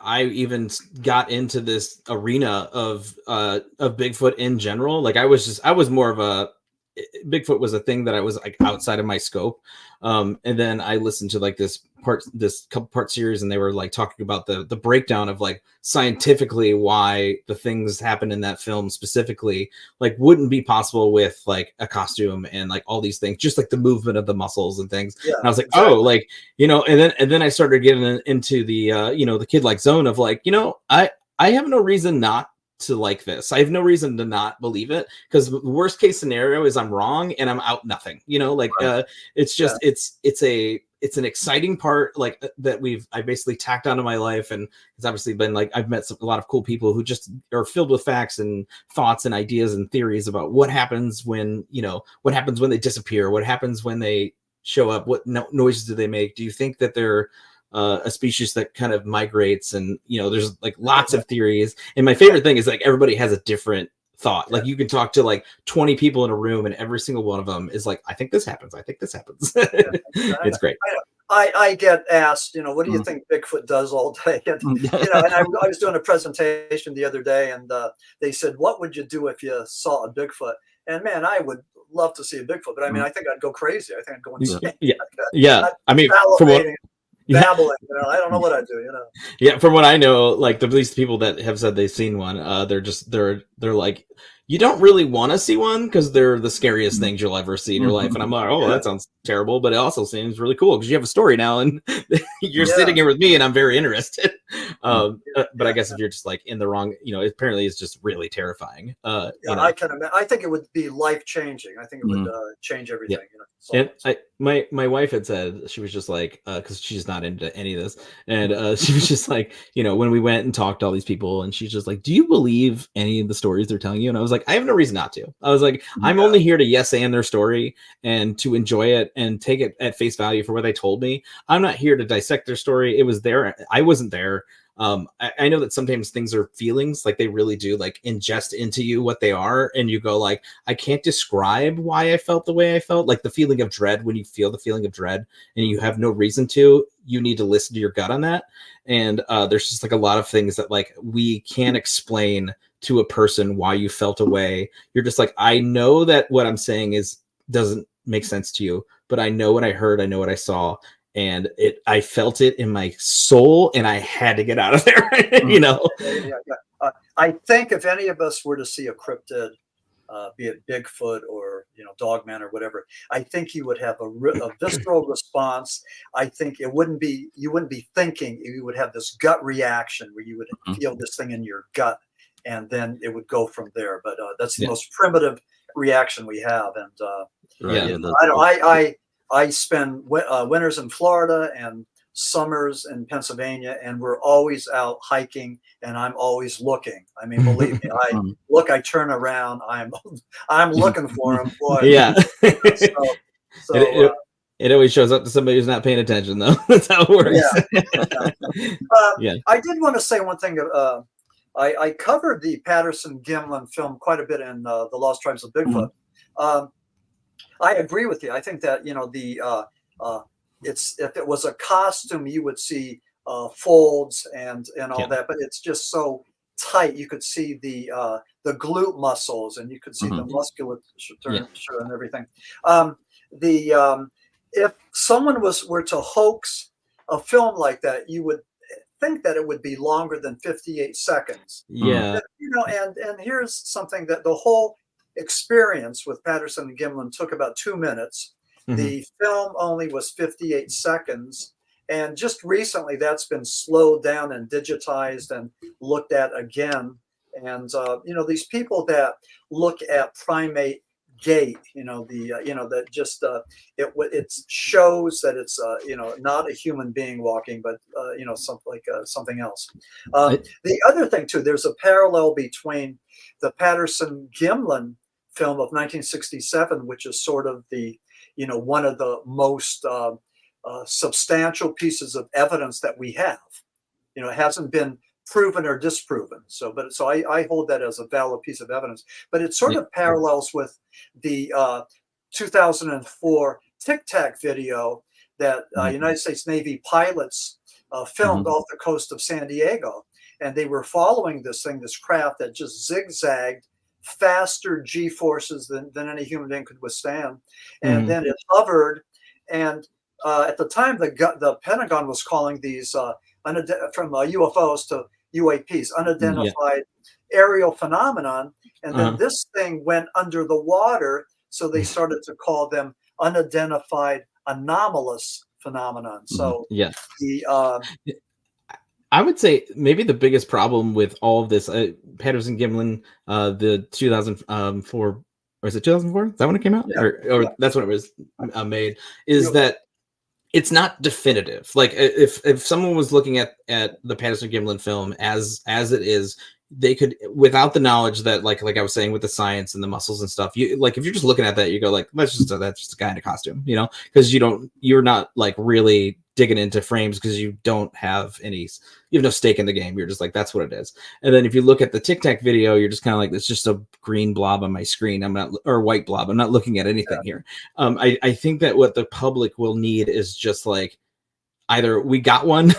I even got into this arena of Bigfoot in general, like I was more of a Bigfoot was a thing that I was like outside of my scope. And then I listened to like this couple part series, and they were like talking about the breakdown of like scientifically why the things happen in that film specifically like wouldn't be possible with like a costume and like all these things, just like the movement of the muscles and things. And I was like, exactly. Oh, like, and then I started getting into the the kid like zone of like, I have no reason not to like this. I have no reason to not believe it, because the worst case scenario is I'm wrong and I'm out nothing, it's just, it's an exciting part like that I basically tacked onto my life. And it's obviously been like, I've met a lot of cool people who just are filled with facts and thoughts and ideas and theories about what happens when, what happens when they disappear, what happens when they show up, what noises do they make? Do you think that they're a species that kind of migrates? And there's like lots of theories, and my favorite thing is like everybody has a different thought. Like you can talk to like 20 people in a room, and every single one of them is like, I think this happens. It's great. I get asked, what do you think Bigfoot does all day? And, and I was doing a presentation the other day, and they said, what would you do if you saw a Bigfoot? And man, I would love to see a Bigfoot, but I mean, I think I'd go crazy. I think I'd go insane. Yeah. I mean, from what, babbling, I don't know what I do, Yeah, from what I know, like at least people that have said they've seen one, they're like, you don't really want to see one because they're the scariest things you'll ever see in your life. And I'm like, that sounds terrible, but it also seems really cool because you have a story now, and you're sitting here with me, and I'm very interested. But I guess if you're just like in the wrong, apparently it's just really terrifying. I can imagine. I think it would be life changing. I think it would change everything. And my wife had said, she was just like, because she's not into any of this, and she was just like, when we went and talked to all these people, and she's just like, do you believe any of the stories they're telling you? And I was like, I have no reason not to. I was like, I'm only here to yes and their story and to enjoy it and take it at face value for what they told me. I'm not here to dissect their story. It was there. I wasn't there. I know that sometimes things are feelings, like they really do like ingest into you what they are. And you go like, I can't describe why I felt the way I felt, like the feeling of dread. When you feel the feeling of dread and you have no reason to, you need to listen to your gut on that. And there's just like a lot of things that like we can't explain to a person why you felt a way. You're just like, I know that what I'm saying doesn't make sense to you, but I know what I heard. I know what I saw. And I felt it in my soul, and I had to get out of there. I think if any of us were to see a cryptid, be it Bigfoot or Dogman or whatever, I think you would have a visceral response. I think you wouldn't be thinking. You would have this gut reaction where you would feel this thing in your gut, and then it would go from there. But that's the most primitive reaction we have. And I spend winters in Florida and summers in Pennsylvania, and we're always out hiking, and I'm always looking. I mean, believe me, I turn around, I'm looking for him. Boy. Yeah. So it always shows up to somebody who's not paying attention, though. That's how it works. Yeah. I did want to say one thing. I covered the Patterson-Gimlin film quite a bit in the Lost Tribes of Bigfoot. I agree with you. I think that it's, if it was a costume, you would see folds and all that, but it's just so tight. You could see the glute muscles, and you could see the musculature and everything. If someone were to hoax a film like that, you would think that it would be longer than 58 seconds. Yeah. And here's something that the whole experience with Patterson and Gimlin took about 2 minutes. The film only was 58 seconds. And just recently that's been slowed down and digitized and looked at again. And, these people that look at primate gait, that just, it shows that it's, not a human being walking, but, something else. The other thing too, there's a parallel between the Patterson-Gimlin film of 1967, which is sort of the, one of the most substantial pieces of evidence that we have. It hasn't been proven or disproven. So I hold that as a valid piece of evidence. But it sort of parallels with the 2004 Tic Tac video that United States Navy pilots filmed off the coast of San Diego. And they were following this craft that just zigzagged faster G-forces than any human being could withstand. And then it hovered. And at the time, the Pentagon was calling these from UFOs to UAPs, unidentified aerial phenomenon. And then this thing went under the water. So they started to call them unidentified anomalous phenomenon. So I would say maybe the biggest problem with all of this, Patterson-Gimlin, the 2004, or is it 2004? Is that when it came out? Or that's when it was made, is that it's not definitive. Like if someone was looking at the Patterson-Gimlin film as it is, they could, without the knowledge that like I was saying with the science and the muscles and stuff, you like, if you're just looking at that, you go like, that's just a guy in a costume, because you're not like really digging into frames because you have no stake in the game. You're just like, that's what it is. And then if you look at the Tic Tac video, you're just kind of like, it's just a green blob on my screen. Or white blob. I'm not looking at anything here. I think that what the public will need is just like, either we got one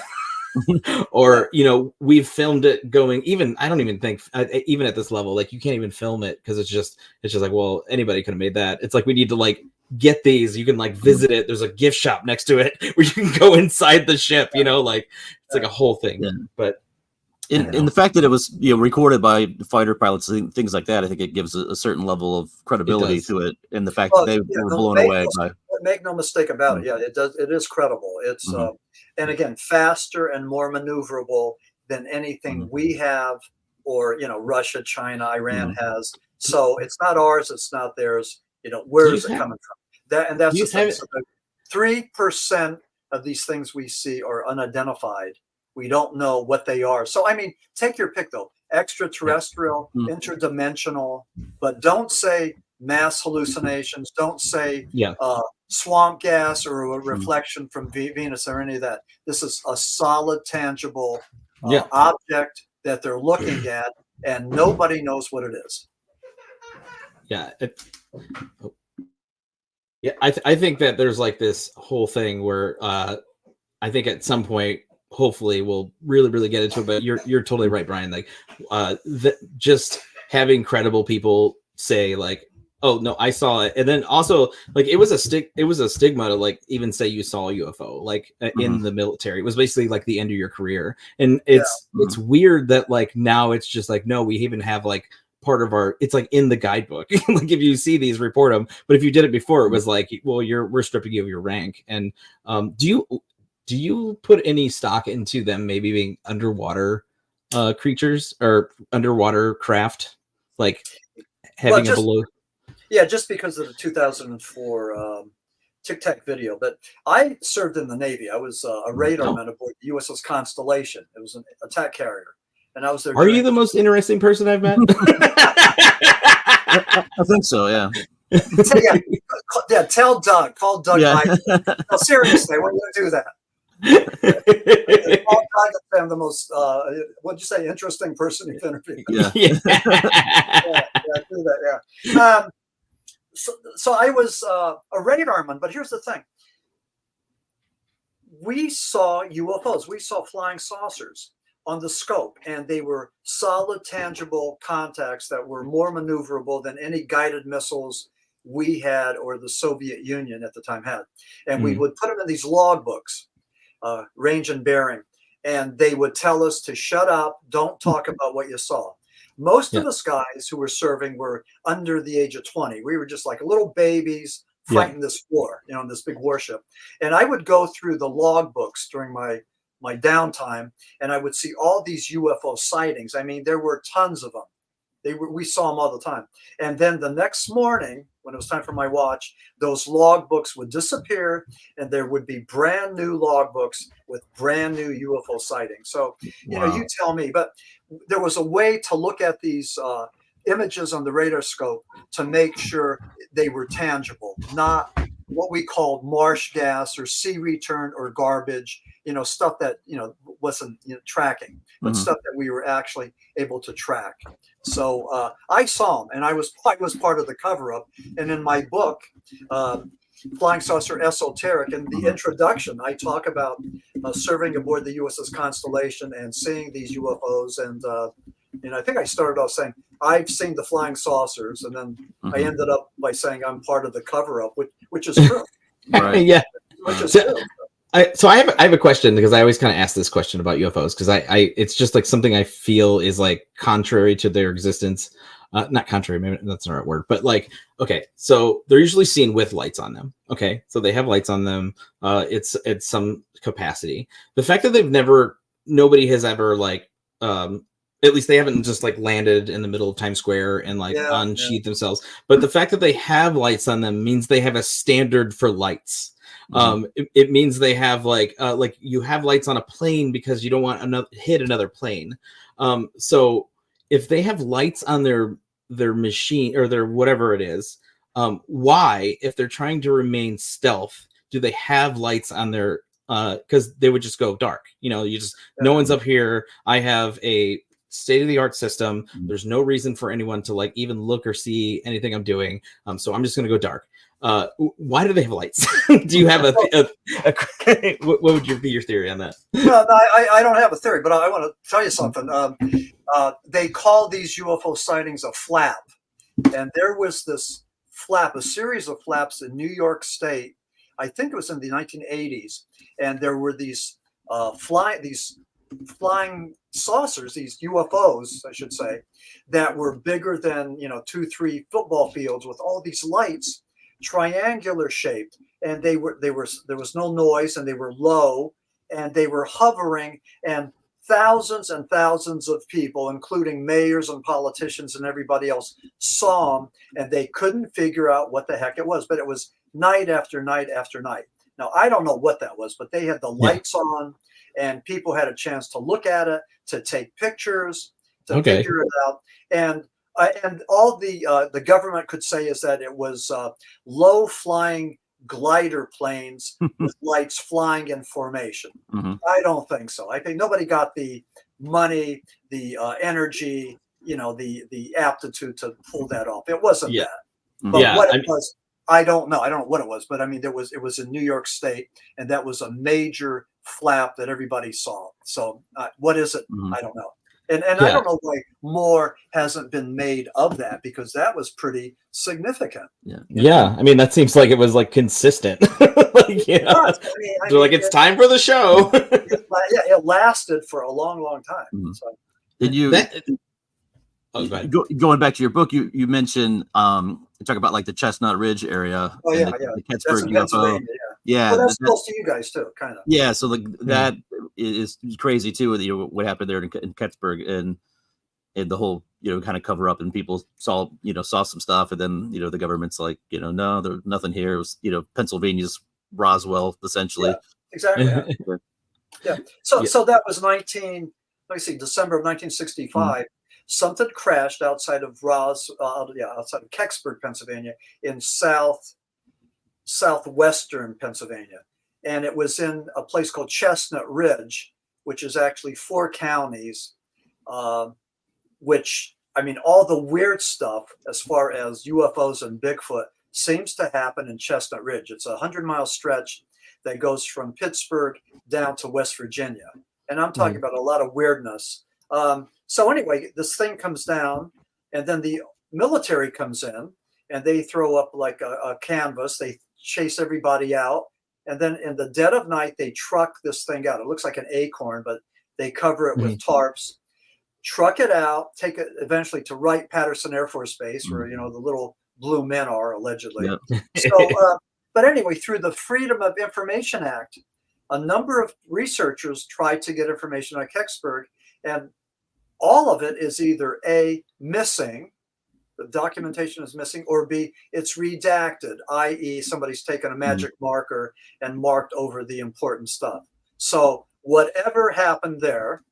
or, we've filmed it going, I don't even think, even at this level, like you can't even film it because it's just like, well, anybody could have made that. It's like, we need to like get these, you can like visit it. There's a gift shop next to it where you can go inside the ship, like it's like a whole thing. But in the fact that it was recorded by fighter pilots and things like that, I think it gives a certain level of credibility to it, and the fact that they were blown away by. Make no mistake about it. Yeah, it does. It is credible. It's and again, faster and more maneuverable than anything we have, or Russia, China, Iran has. So it's not ours. It's not theirs. Where is it coming from? That's the thing. So 3% of these things we see are unidentified. We don't know what they are. So I mean, take your pick though: extraterrestrial, interdimensional, but don't say mass hallucinations. Don't say swamp gas or a reflection from Venus or any of that. This is a solid, tangible object that they're looking at, and nobody knows what it is. I think that there's like this whole thing where I think at some point, hopefully, we'll really get into it. But you're totally right, Brian. Like, just having credible people say like, oh no, I saw it. And then also like it was a stigma to like even say you saw a UFO like in the military. It was basically like the end of your career. And it's weird that like now it's just like, no, we even have like part of it's like in the guidebook. Like if you see these, report them. But if you did it before, it was like, well, we're stripping you of your rank. And do you put any stock into them maybe being underwater creatures or underwater craft, like having a below? Yeah, just because of the 2004 Tic Tac video, but I served in the Navy. I was a radarman aboard the USS Constellation. It was an attack carrier, and I was there. Are you the most interesting person I've met? I think so. Yeah. Yeah. Tell Doug. Call Doug. Yeah. No, seriously, when you do that. I'm the most what'd you say, interesting person you've interviewed. Yeah. Yeah, I do that. Yeah. So I was a radarman, but here's the thing: we saw UFOs, we saw flying saucers on the scope, and they were solid, tangible contacts that were more maneuverable than any guided missiles we had or the Soviet Union at the time had. And we would put them in these logbooks. Range and bearing, and they would tell us to shut up, don't talk about what you saw. Most of us guys who were serving were under the age of 20. We were just like little babies fighting this war, in this big warship. And I would go through the logbooks during my downtime, and I would see all these UFO sightings. I mean, there were tons of them. We saw them all the time. And then the next morning, when it was time for my watch, those logbooks would disappear, and there would be brand new logbooks with brand new UFO sightings. So, you tell me, but there was a way to look at these images on the radar scope to make sure they were tangible, not what we called marsh gas or sea return or garbage, stuff that, wasn't tracking, but stuff that we were actually able to track. So I saw them, and I was part of the cover-up. And in my book, Flying Saucer Esoteric, in the introduction, I talk about serving aboard the USS Constellation and seeing these UFOs. And I think I started off saying, I've seen the flying saucers. And then I ended up by saying I'm part of the cover-up, which is true. Right. Yeah. Which is true. So I have a question, because I always kind of ask this question about UFOs, because it's just like something I feel is like contrary to their existence. Not contrary, maybe that's not the right word, but like, okay, so they're usually seen with lights on them. Okay, so they have lights on them. It's some capacity. The fact that nobody has ever like, at least they haven't just like landed in the middle of Times Square and like unsheathed themselves. But the fact that they have lights on them means they have a standard for lights. It means they have like you have lights on a plane because you don't want hit another plane. So if they have lights on their machine or their whatever it is, why, if they're trying to remain stealth, do they have lights on their? Because they would just go dark. No one's up here. I have a state-of-the-art system. There's no reason for anyone to like even look or see anything I'm doing. So I'm just gonna go dark. Why do they have lights? Do you have what would be your theory on that? No, I don't have a theory, but I want to tell you something. They call these UFO sightings a flap, and there was this flap, a series of flaps in New York State. I think it was in the 1980s, and there were these flying saucers, these UFOs, I should say, that were bigger than 2-3 football fields with all these lights, triangular shaped, and there was no noise, and they were low, and they were hovering, and thousands and thousands of people, including mayors and politicians and everybody else, saw them, and they couldn't figure out what the heck it was. But it was night after night after night. Now, I don't know what that was, but they had the lights on, and people had a chance to look at it, to take pictures, to figure it out. And all the government could say is that it was low flying glider planes with lights flying in formation. I don't think so. I think nobody got the money, the energy, the aptitude to pull that off. It wasn't that. But what it was, I don't know. I don't know what it was, but I mean, it was in New York State, and that was a major flap that everybody saw. So what is it? I don't know. And I don't know why more hasn't been made of that, because that was pretty significant. Yeah. I mean, that seems like it was like consistent. They're like, it's time for the show. It lasted for a long, long time. So. Did you? Going back to your book, you mentioned you talk about like the Chestnut Ridge area. Oh yeah, the Pittsburgh UFO. Yeah, well, that's close to you guys too, kind of. Yeah, so like that is crazy too. What happened there in Pittsburgh and the whole kind of cover up, and people saw some stuff, and then the government's like, no, there's nothing here. It was Pennsylvania's Roswell, essentially. Yeah, exactly. Yeah. Yeah. So that was December of 1965. Something crashed outside of outside of Kecksburg, Pennsylvania, in southwestern Pennsylvania, and it was in a place called Chestnut Ridge, which is actually 4 counties. Which, I mean, all the weird stuff as far as UFOs and Bigfoot seems to happen in Chestnut Ridge. It's a 100-mile stretch that goes from Pittsburgh down to West Virginia. And I'm talking about a lot of weirdness. So anyway, this thing comes down, and then the military comes in, and they throw up like a canvas. They chase everybody out. And then in the dead of night, they truck this thing out. It looks like an acorn, but they cover it with tarps. Truck it out, take it eventually to Wright-Patterson Air Force Base, where the little blue men are allegedly. Yep. So, but anyway, through the Freedom of Information Act, a number of researchers tried to get information on Kecksburg, and all of it is either A, missing, the documentation is missing, or B, it's redacted, i.e., somebody's taken a magic marker and marked over the important stuff. So whatever happened there,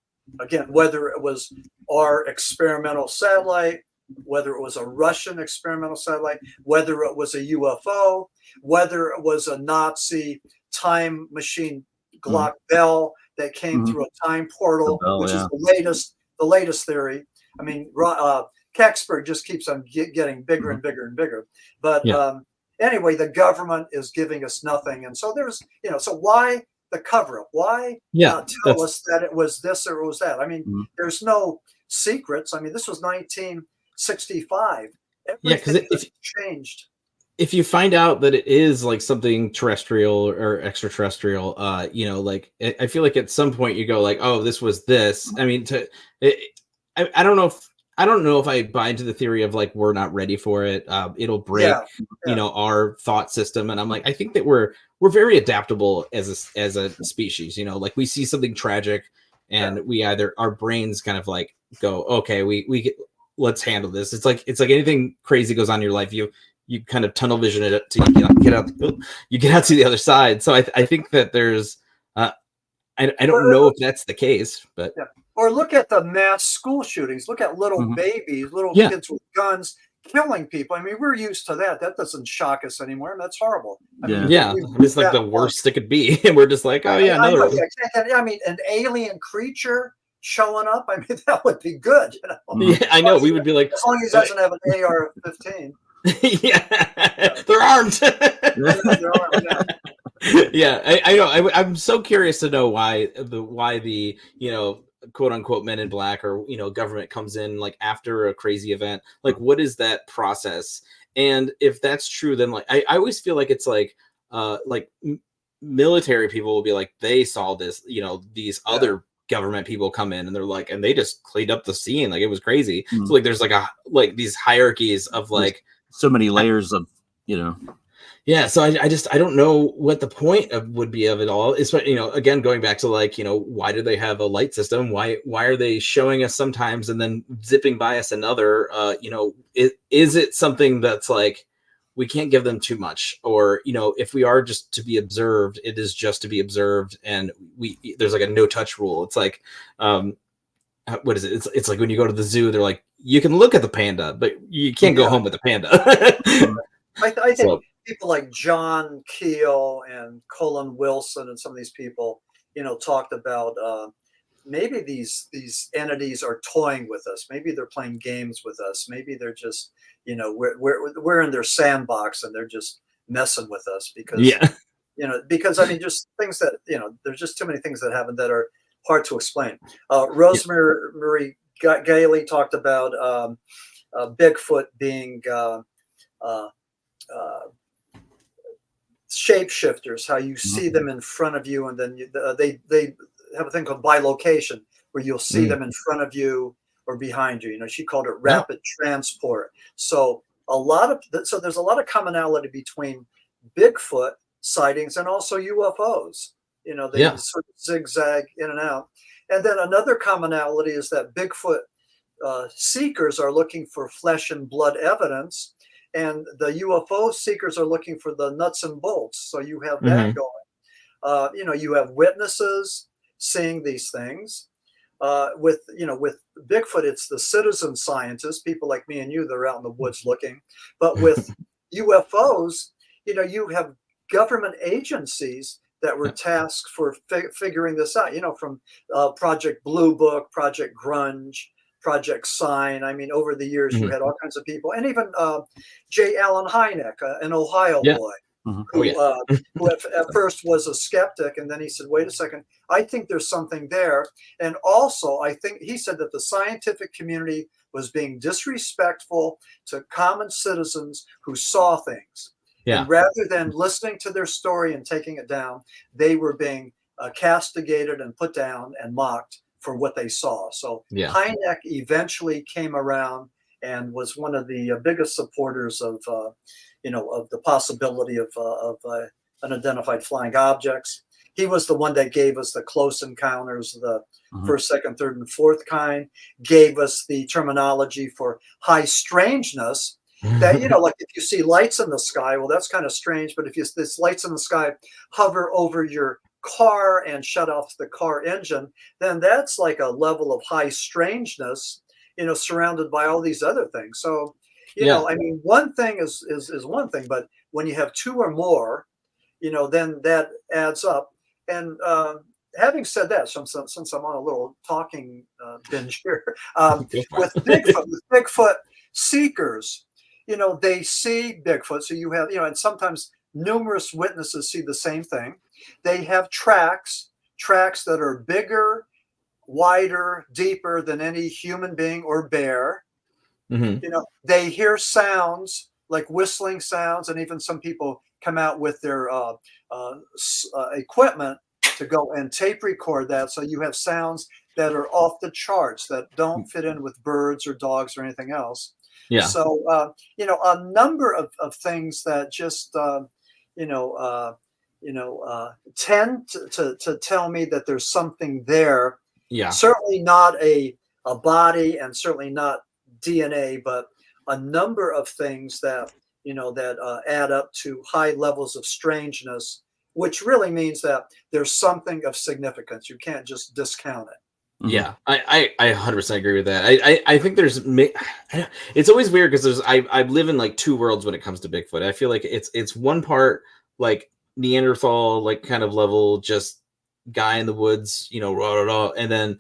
again, whether it was our experimental satellite, whether it was a Russian experimental satellite, whether it was a UFO, whether it was a Nazi time machine Glock Bell that came through a time portal, which is the latest theory. I mean, Kecksburg just keeps on getting bigger and bigger and bigger. But anyway, the government is giving us nothing, and so there's so why the cover up? Why tell us that it was this or it was that? I mean, there's no secrets. I mean, this was 1965. Everything has changed. If you find out that it is like something terrestrial or extraterrestrial, like I feel like at some point you go like, oh, this was this. I mean, I don't know if I buy into the theory of like we're not ready for it. It'll break, our thought system, and I'm like, I think that we're very adaptable as a species. Like we see something tragic, and we either our brains kind of like go, okay, let's handle this. It's like anything crazy goes on in your life, you kind of tunnel vision it to get out to the other side. So I think that there's I don't know if that's the case, but. Yeah. Or look at the mass school shootings. Look at little babies, little kids with guns killing people. I mean, we're used to that. That doesn't shock us anymore. And that's horrible. I mean, it's like the worst it could be. And we're just like, oh, yeah, another one. I mean, an alien creature showing up. I mean, that would be good. Yeah, I know. We would be like, as long as he doesn't have an AR-15. They're armed. They're armed. Yeah, I know. I'm so curious to know why the quote unquote men in black or government comes in like after a crazy event. Like, what is that process? And if that's true, then like I always feel like it's like military people will be like, they saw this, these other government people come in and they're like, and they just cleaned up the scene, like it was crazy. So like there's like these hierarchies of like so many layers of so I don't know what the point would be of it all. It's again going back to like why do they have a light system? Why are they showing us sometimes and then zipping by us another? Is it something that's like we can't give them too much, or if we are just to be observed, it is just to be observed, and there's like a no touch rule. It's like what is it? It's like when you go to the zoo, they're like, you can look at the panda, but you can't go home with the panda. I think people like John Keel and Colin Wilson and some of these people, talked about maybe these entities are toying with us. Maybe they're playing games with us. Maybe they're just, we're in their sandbox and they're just messing with us because I mean, just things that, there's just too many things that happen that are hard to explain. Rosemary Gailey talked about Bigfoot being shapeshifters, how you see them in front of you, and then they have a thing called bilocation, where you'll see them in front of you or behind you. She called it rapid transport. So there's a lot of commonality between Bigfoot sightings and also UFOs. They sort of zigzag in and out. And then another commonality is that Bigfoot seekers are looking for flesh and blood evidence, and the UFO seekers are looking for the nuts and bolts. So you have that going. You have witnesses seeing these things. With Bigfoot, it's the citizen scientists, people like me and you that are out in the woods looking. But with UFOs, you have government agencies that were tasked for figuring this out. From Project Blue Book, Project Grunge, Project Sign. I mean, over the years, you had all kinds of people, and even J. Allen Hynek, an Ohio boy, who at first was a skeptic, and then he said, "Wait a second, I think there's something there." And also, I think he said that the scientific community was being disrespectful to common citizens who saw things. Yeah. And rather than listening to their story and taking it down, they were being castigated and put down and mocked for what they saw. So Hynek eventually came around and was one of the biggest supporters of the possibility of unidentified flying objects. He was the one that gave us the close encounters, the first, second, third, and fourth kind, gave us the terminology for high strangeness. That, like if you see lights in the sky, well, that's kind of strange. But if this lights in the sky hover over your car and shut off the car engine, then that's like a level of high strangeness, surrounded by all these other things. So, I mean, one thing is one thing, but when you have two or more, then that adds up. And having said that, since I'm on a little talking binge here, with Bigfoot seekers, they see Bigfoot. So you have, and sometimes numerous witnesses see the same thing. They have tracks that are bigger, wider, deeper than any human being or bear. They hear sounds like whistling sounds, and even some people come out with their equipment to go and tape record that. So you have sounds that are off the charts that don't fit in with birds or dogs or anything else. Yeah. So, a number of things that just, tend to tell me that there's something there. Yeah. Certainly not a body, and certainly not DNA, but a number of things that, that add up to high levels of strangeness, which really means that there's something of significance. You can't just discount it. Yeah, I 100% agree with that. I think it's always weird because I live in like two worlds when it comes to Bigfoot. I feel like it's one part like Neanderthal, like kind of level, just guy in the woods, rah, rah, rah. And then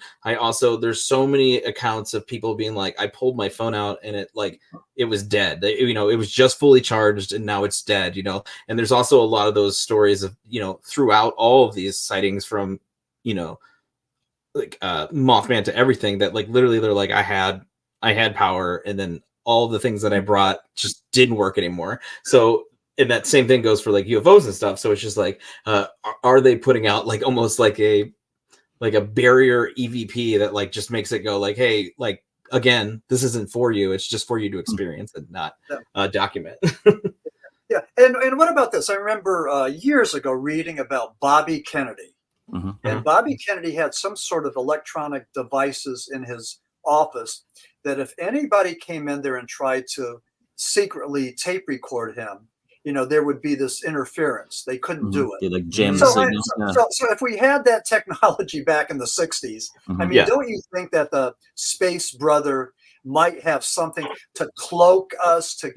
there's so many accounts of people being like, I pulled my phone out and it was dead. It was just fully charged and now it's dead, And there's also a lot of those stories of, throughout all of these sightings from, like Mothman to everything, that like literally they're like, I had power, and then all the things that I brought just didn't work anymore. So, and that same thing goes for like UFOs and stuff. So it's just like, are they putting out like almost like a barrier EVP that like just makes it go like, hey, like again, this isn't for you. It's just for you to experience and not document. Yeah. And what about this? I remember years ago reading about Bobby Kennedy. And Bobby Kennedy had some sort of electronic devices in his office that if anybody came in there and tried to secretly tape record him, there would be this interference. They couldn't do it. Like jam the signals. So if we had that technology back in the 60s, I mean, don't you think that the Space Brother might have something to cloak us, to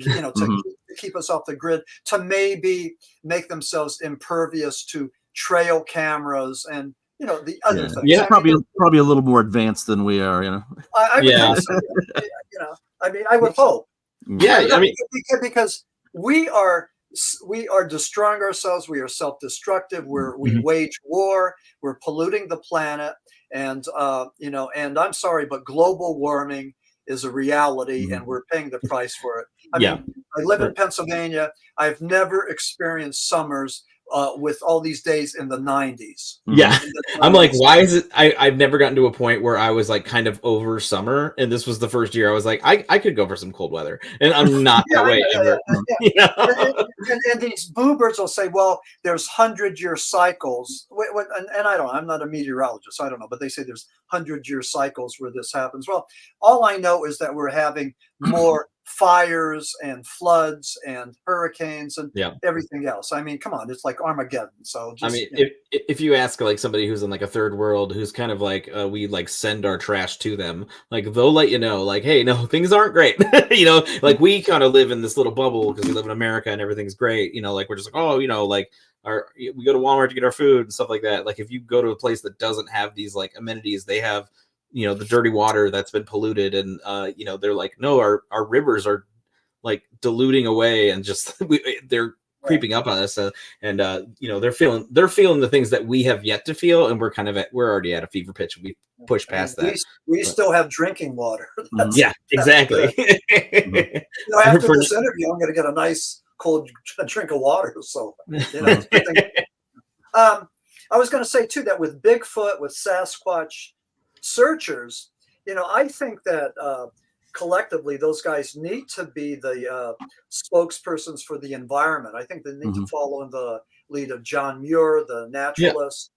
keep us off the grid, to maybe make themselves impervious to trail cameras and the other things? Yeah, probably a little more advanced than we are. I would think so. I mean, I would hope. Yeah, I mean, because we are destroying ourselves. We are self-destructive. We wage war. We're polluting the planet, and and I'm sorry, but global warming is a reality, and we're paying the price for it. I mean, I live in Pennsylvania. I've never experienced summers with all these days in the 90s. Yeah. In the I'm like, 90s. why is it? I've never gotten to a point where I was like kind of over summer. And this was the first year I was like, I could go for some cold weather. And I'm not Yeah, that way ever. You know? and these boomers will say, well, there's 100-year cycles. And I'm not a meteorologist, I don't know, but they say there's 100-year cycles where this happens. Well, all I know is that we're having more fires and floods and hurricanes and everything else. I mean, come on, it's like Armageddon. So just, I mean, if you ask like somebody who's in like a third world, who's kind of like we like send our trash to them, like they'll let you know, like, hey, no, things aren't great. You know, like we kind of live in this little bubble because we live in America and everything's great. You know, like we're just like, oh, you know, like we go to Walmart to get our food and stuff like that. Like if you go to a place that doesn't have these like amenities, they have, you know, the dirty water that's been polluted, and you know, they're like, no, our rivers are like diluting away and just they're creeping up on us, and you know, they're feeling the things that we have yet to feel, and we're already at a fever pitch. We push past that. We still have drinking water. Yeah, exactly. You know, after this interview, I'm going to get a nice cold drink of water. So, you know, I was going to say too that with Bigfoot, with Sasquatch searchers, you know, I think that collectively those guys need to be the spokespersons for the environment. I think they need to follow in the lead of John Muir, the naturalist,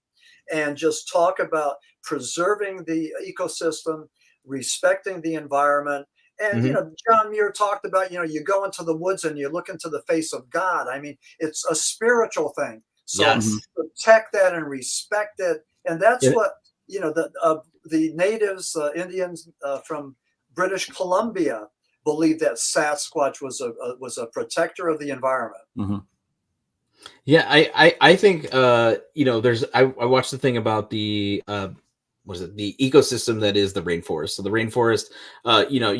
and just talk about preserving the ecosystem, respecting the environment. And you know, John Muir talked about, you know, you go into the woods and you look into the face of God. I mean, it's a spiritual thing. So protect that and respect it. And that's what, you know, the natives, Indians from British Columbia believed that Sasquatch was a protector of the environment. Yeah, I think you know, I watched the thing about the the ecosystem that is the rainforest. So the rainforest, you know,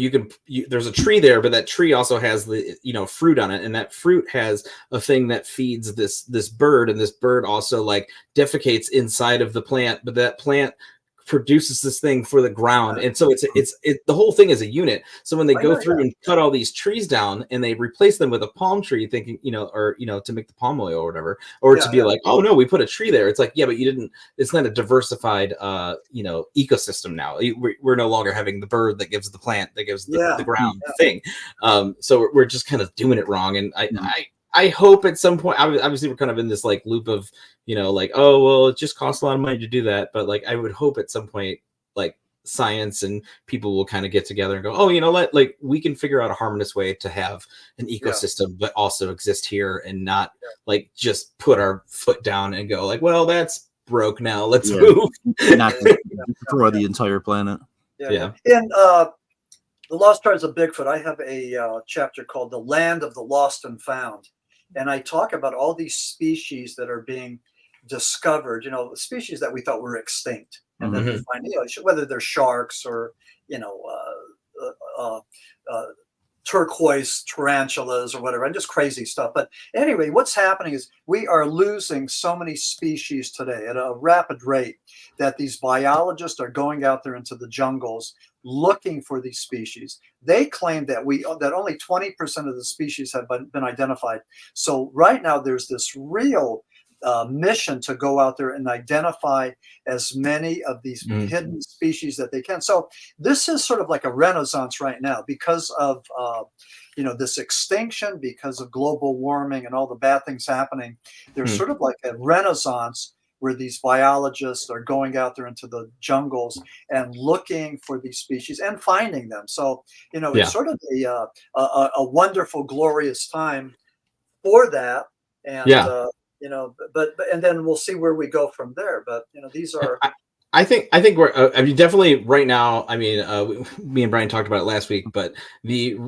there's a tree there, but that tree also has the, you know, fruit on it, and that fruit has a thing that feeds this bird, and this bird also like defecates inside of the plant, but that plant produces this thing for the ground, and so it's the whole thing is a unit. So when they go through and cut all these trees down and they replace them with a palm tree, thinking, you know, or you know, to make the palm oil or whatever, or to be like, oh no, we put a tree there. It's like, yeah, but you didn't. It's not a diversified, you know, ecosystem now. We're no longer having the bird that gives the plant that gives the ground thing. So we're just kind of doing it wrong, and I hope at some point, obviously we're kind of in this like loop of, you know, like, oh, well, it just costs a lot of money to do that. But like, I would hope at some point, like science and people will kind of get together and go, oh, you know what, like we can figure out a harmonious way to have an ecosystem, but also exist here and not like just put our foot down and go like, well, that's broke now. Let's move. Not destroy the entire planet. And the Lost Tribes of Bigfoot, I have a chapter called The Land of the Lost and Found. And I talk about all these species that are being discovered, you know, species that we thought were extinct. And then we find, you know, whether they're sharks or, you know, turquoise tarantulas or whatever, and just crazy stuff. But anyway, what's happening is we are losing so many species today at a rapid rate that these biologists are going out there into the jungles looking for these species. They claim that only 20% of the species have been identified. So right now there's this real mission to go out there and identify as many of these hidden species that they can. So this is sort of like a renaissance right now because of you know, this extinction, because of global warming and all the bad things happening. There's sort of like a renaissance where these biologists are going out there into the jungles and looking for these species and finding them. So, you know, it's sort of a wonderful, glorious time for that. And, you know, but and then we'll see where we go from there. But, you know, these are... I think we're, I mean, definitely right now, I mean, me and Brian talked about it last week, but the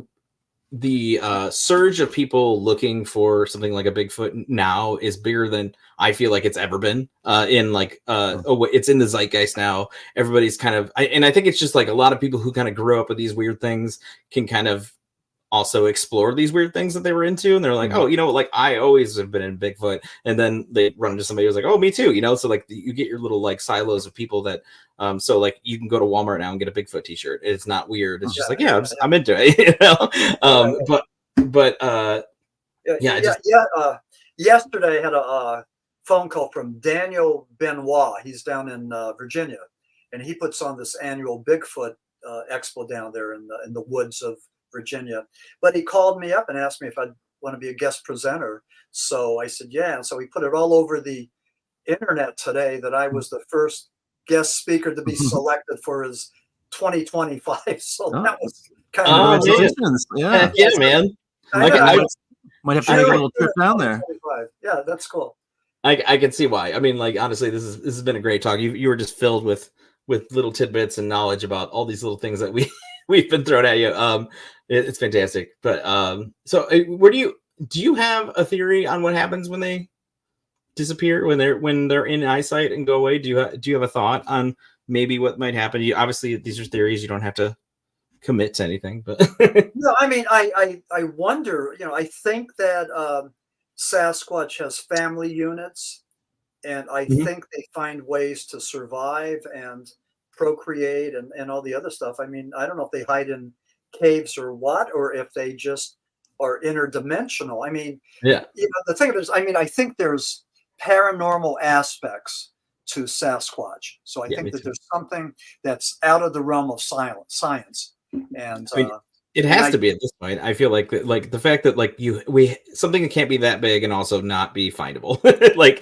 surge of people looking for something like a Bigfoot now is bigger than I feel like it's ever been in like it's in the zeitgeist now. Everybody's kind of and I think it's just like a lot of people who kind of grew up with these weird things can kind of also explore these weird things that they were into, and they're like, oh, you know, like I always have been in Bigfoot, and then they run into somebody who's like, oh, me too, you know. So like you get your little like silos of people that so like you can go to Walmart now and get a Bigfoot t-shirt. It's not weird. It's just like, I'm into it, you know. Yesterday I had phone call from Daniel Benoit. He's down in Virginia, and he puts on this annual Bigfoot expo down there in the woods of Virginia. But he called me up and asked me if I'd want to be a guest presenter. So I said, yeah. And so he put it all over the internet today that I was the first guest speaker to be selected for his 2025. So that was kind of congratulations. Yeah. Yeah, man. I might have to make a little trip down there. Yeah, that's cool. I can see why. I mean, like, honestly, this has been a great talk. You were just filled with little tidbits and knowledge about all these little things that we've been thrown at you. It's fantastic. But so where do you have a theory on what happens when they disappear, when they're in eyesight and go away? Do you have a thought on maybe what might happen? You obviously, these are theories. You don't have to commit to anything, but no, I mean, I wonder, I think that Sasquatch has family units, and I think they find ways to survive and procreate and all the other stuff. I mean, I don't know if they hide in caves or what, or if they just are interdimensional. I mean, the thing is, I mean, I think there's paranormal aspects to Sasquatch. So I think that there's something that's out of the realm of science. And I mean, it has to be at this point. I feel like the fact that like something that can't be that big and also not be findable. Like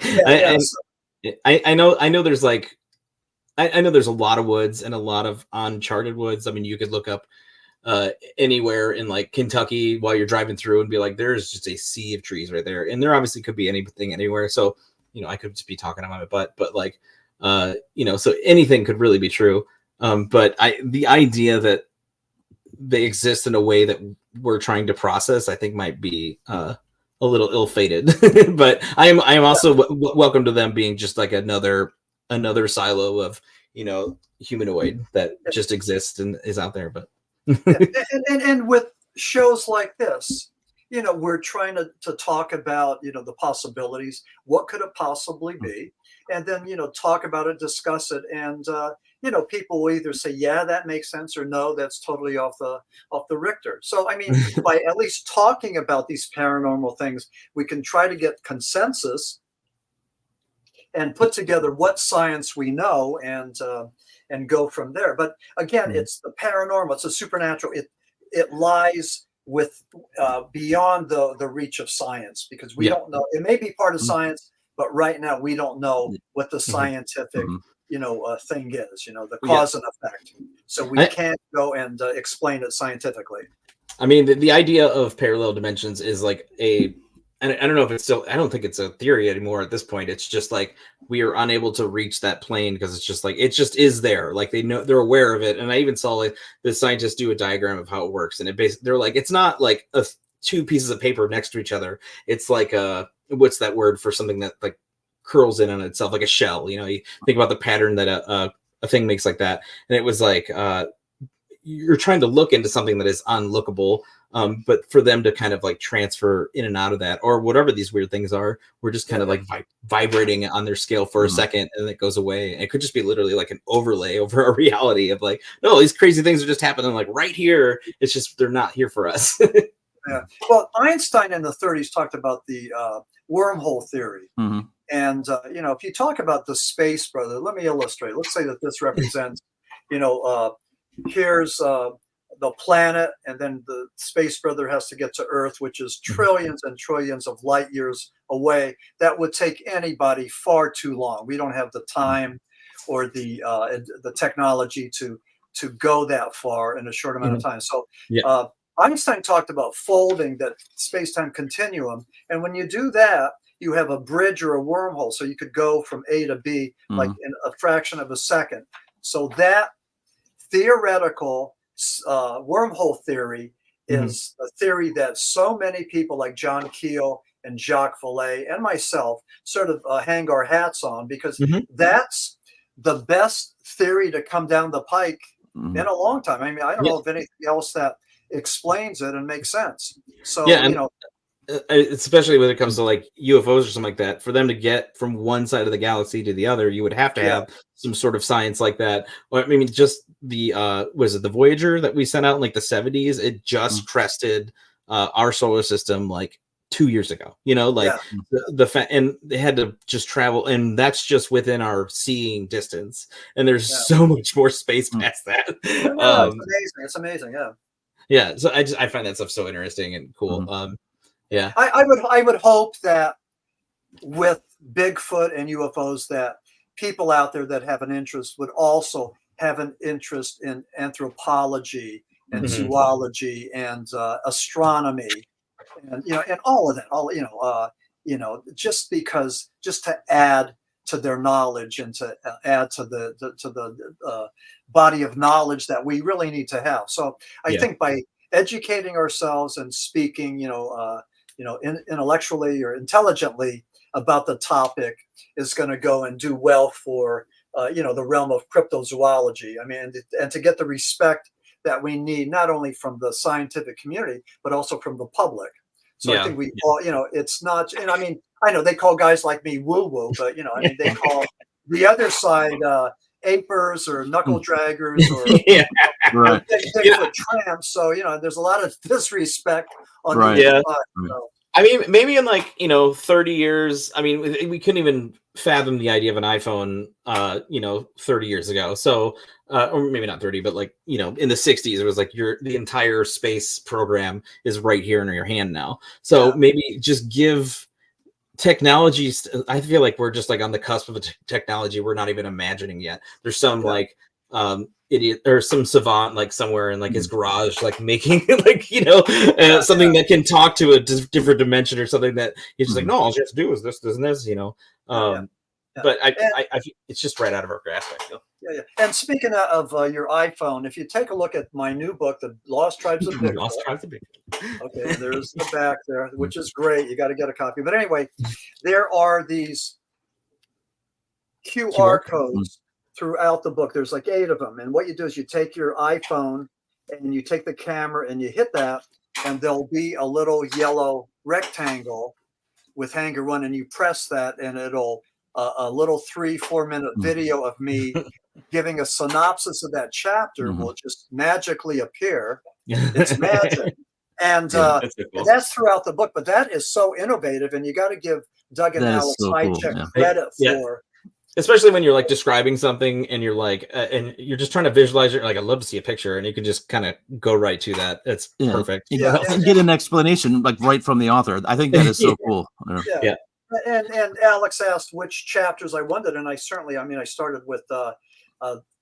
I know there's like I know there's a lot of woods and a lot of uncharted woods. I mean, you could look up anywhere in like Kentucky while you're driving through and be like, there's just a sea of trees right there, and there obviously could be anything anywhere. So I could just be talking on my butt, but like so anything could really be true. But the idea that they exist in a way that we're trying to process, I think might be a little ill-fated. But I am also welcome to them being just like another silo of humanoid that just exists and is out there. But and with shows like this, we're trying to talk about the possibilities. What could it possibly be? And then talk about it, discuss it, and people will either say, yeah, that makes sense, or no, that's totally off the Richter. So I mean, by at least talking about these paranormal things, we can try to get consensus and put together what science we know and go from there. But again, it's the paranormal, it's the supernatural. It lies with beyond the reach of science, because we don't know. It may be part of science, but right now we don't know what the scientific thing is, the cause and effect. So we can't go and explain it scientifically. I mean, the idea of parallel dimensions is like and I don't know if it's still, I don't think it's a theory anymore at this point. It's just like we are unable to reach that plane because it's just like, it just is there. Like they're aware of it. And I even saw like the scientists do a diagram of how it works. And they're like, it's not like two pieces of paper next to each other. It's like what's that word for something that like curls in on itself, like a shell. You think about the pattern that a thing makes like that. And it was like, you're trying to look into something that is unlookable. But for them to kind of like transfer in and out of that, or whatever these weird things are, we're just kind of like vibrating on their scale for a second, and it goes away. And it could just be literally like an overlay over a reality of like, no, these crazy things are just happening like right here. It's just they're not here for us. Yeah. Well, Einstein in the 30s talked about the wormhole theory. And if you talk about the space brother, let me illustrate. Let's say that this represents, here's the planet, and then the space brother has to get to Earth, which is trillions and trillions of light years away. That would take anybody far too long. We don't have the time or the technology to go that far in a short amount of time. So Einstein talked about folding that space-time continuum, and when you do that, you have a bridge or a wormhole, so you could go from A to B like in a fraction of a second. So that theoretical wormhole theory is a theory that so many people like John Keel and Jacques Vallée and myself sort of hang our hats on, because that's the best theory to come down the pike in a long time. I mean, I don't know of anything else that explains it and makes sense. So, especially when it comes to like UFOs or something like that, for them to get from one side of the galaxy to the other, you would have to have some sort of science like that. Or, I mean, just the was it the Voyager that we sent out in like the 70s? It just crested our solar system like 2 years ago, like and they had to just travel, and that's just within our seeing distance, and there's so much more space past that. It's amazing. So I find that stuff so interesting and cool. I would hope that with Bigfoot and UFOs, that people out there that have an interest would also have an interest in anthropology and zoology and astronomy, and and all of that, just to add to their knowledge and to add to the body of knowledge that we really need to have. So I think by educating ourselves and speaking, intellectually or intelligently about the topic is going to go and do well for the realm of cryptozoology. I mean, and to get the respect that we need, not only from the scientific community, but also from the public. So I think we all, it's not, and I mean, I know they call guys like me woo-woo, but, I mean, they call the other side apers or knuckle draggers or Bigfoot tramps. So, there's a lot of disrespect on the side. So. I mean, maybe in 30 years, I mean, we couldn't even fathom the idea of an iPhone, 30 years ago. So, or maybe not 30, but in the 60s, it was like the entire space program is right here in your hand now. So maybe just give technologies. I feel like we're just on the cusp of a technology we're not even imagining yet. There's some idiot or some savant somewhere in his garage making something that can talk to a different dimension or something that he's just no, all you have to do is this and this, but I it's just right out of our grasp, I feel. And speaking of your iPhone, if you take a look at my new book, The Lost Tribes of Bigfoot. Okay, there's the back there, which is great. You got to get a copy. But anyway, there are these QR codes throughout the book. There's 8 of them. And what you do is you take your iPhone and you take the camera and you hit that, and there'll be a little yellow rectangle with Hanger 1, and you press that, and it'll a little 3-4 minute video of me giving a synopsis of that chapter will just magically appear. It's magic. And that's throughout the book, but that is so innovative, and you got to give Doug and Alex Highcheck credit for. Especially when you're describing something and you're and you're just trying to visualize it. I'd love to see a picture, and you can just kind of go right to that. It's perfect. And get an explanation right from the author. I think that is so cool. And Alex asked which chapters I wanted, and I started with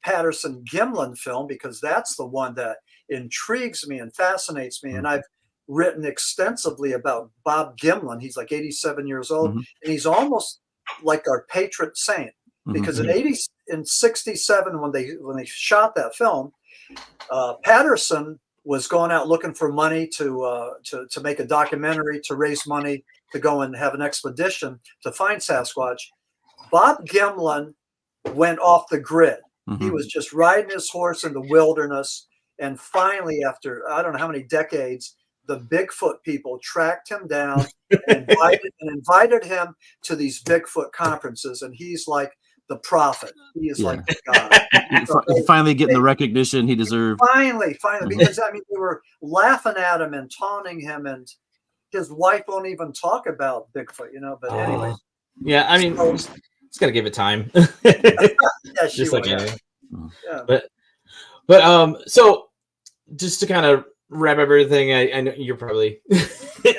Patterson Gimlin film, because that's the one that intrigues me and fascinates me. And I've written extensively about Bob Gimlin. He's 87 years old, and he's almost like our patron saint, because in 67, when they shot that film, Patterson was going out looking for money to make a documentary, to raise money to go and have an expedition to find Sasquatch. Bob Gimlin went off the grid. He was just riding his horse in the wilderness, and finally, after I don't know how many decades, the Bigfoot people tracked him down and invited him to these Bigfoot conferences, and he's like the prophet. He is like the God. Finally getting the recognition he deserved. Finally, because they were laughing at him and taunting him, and his wife won't even talk about Bigfoot, But anyway, it's got to give it time. She will. But so just to kind of wrap everything, I know you're probably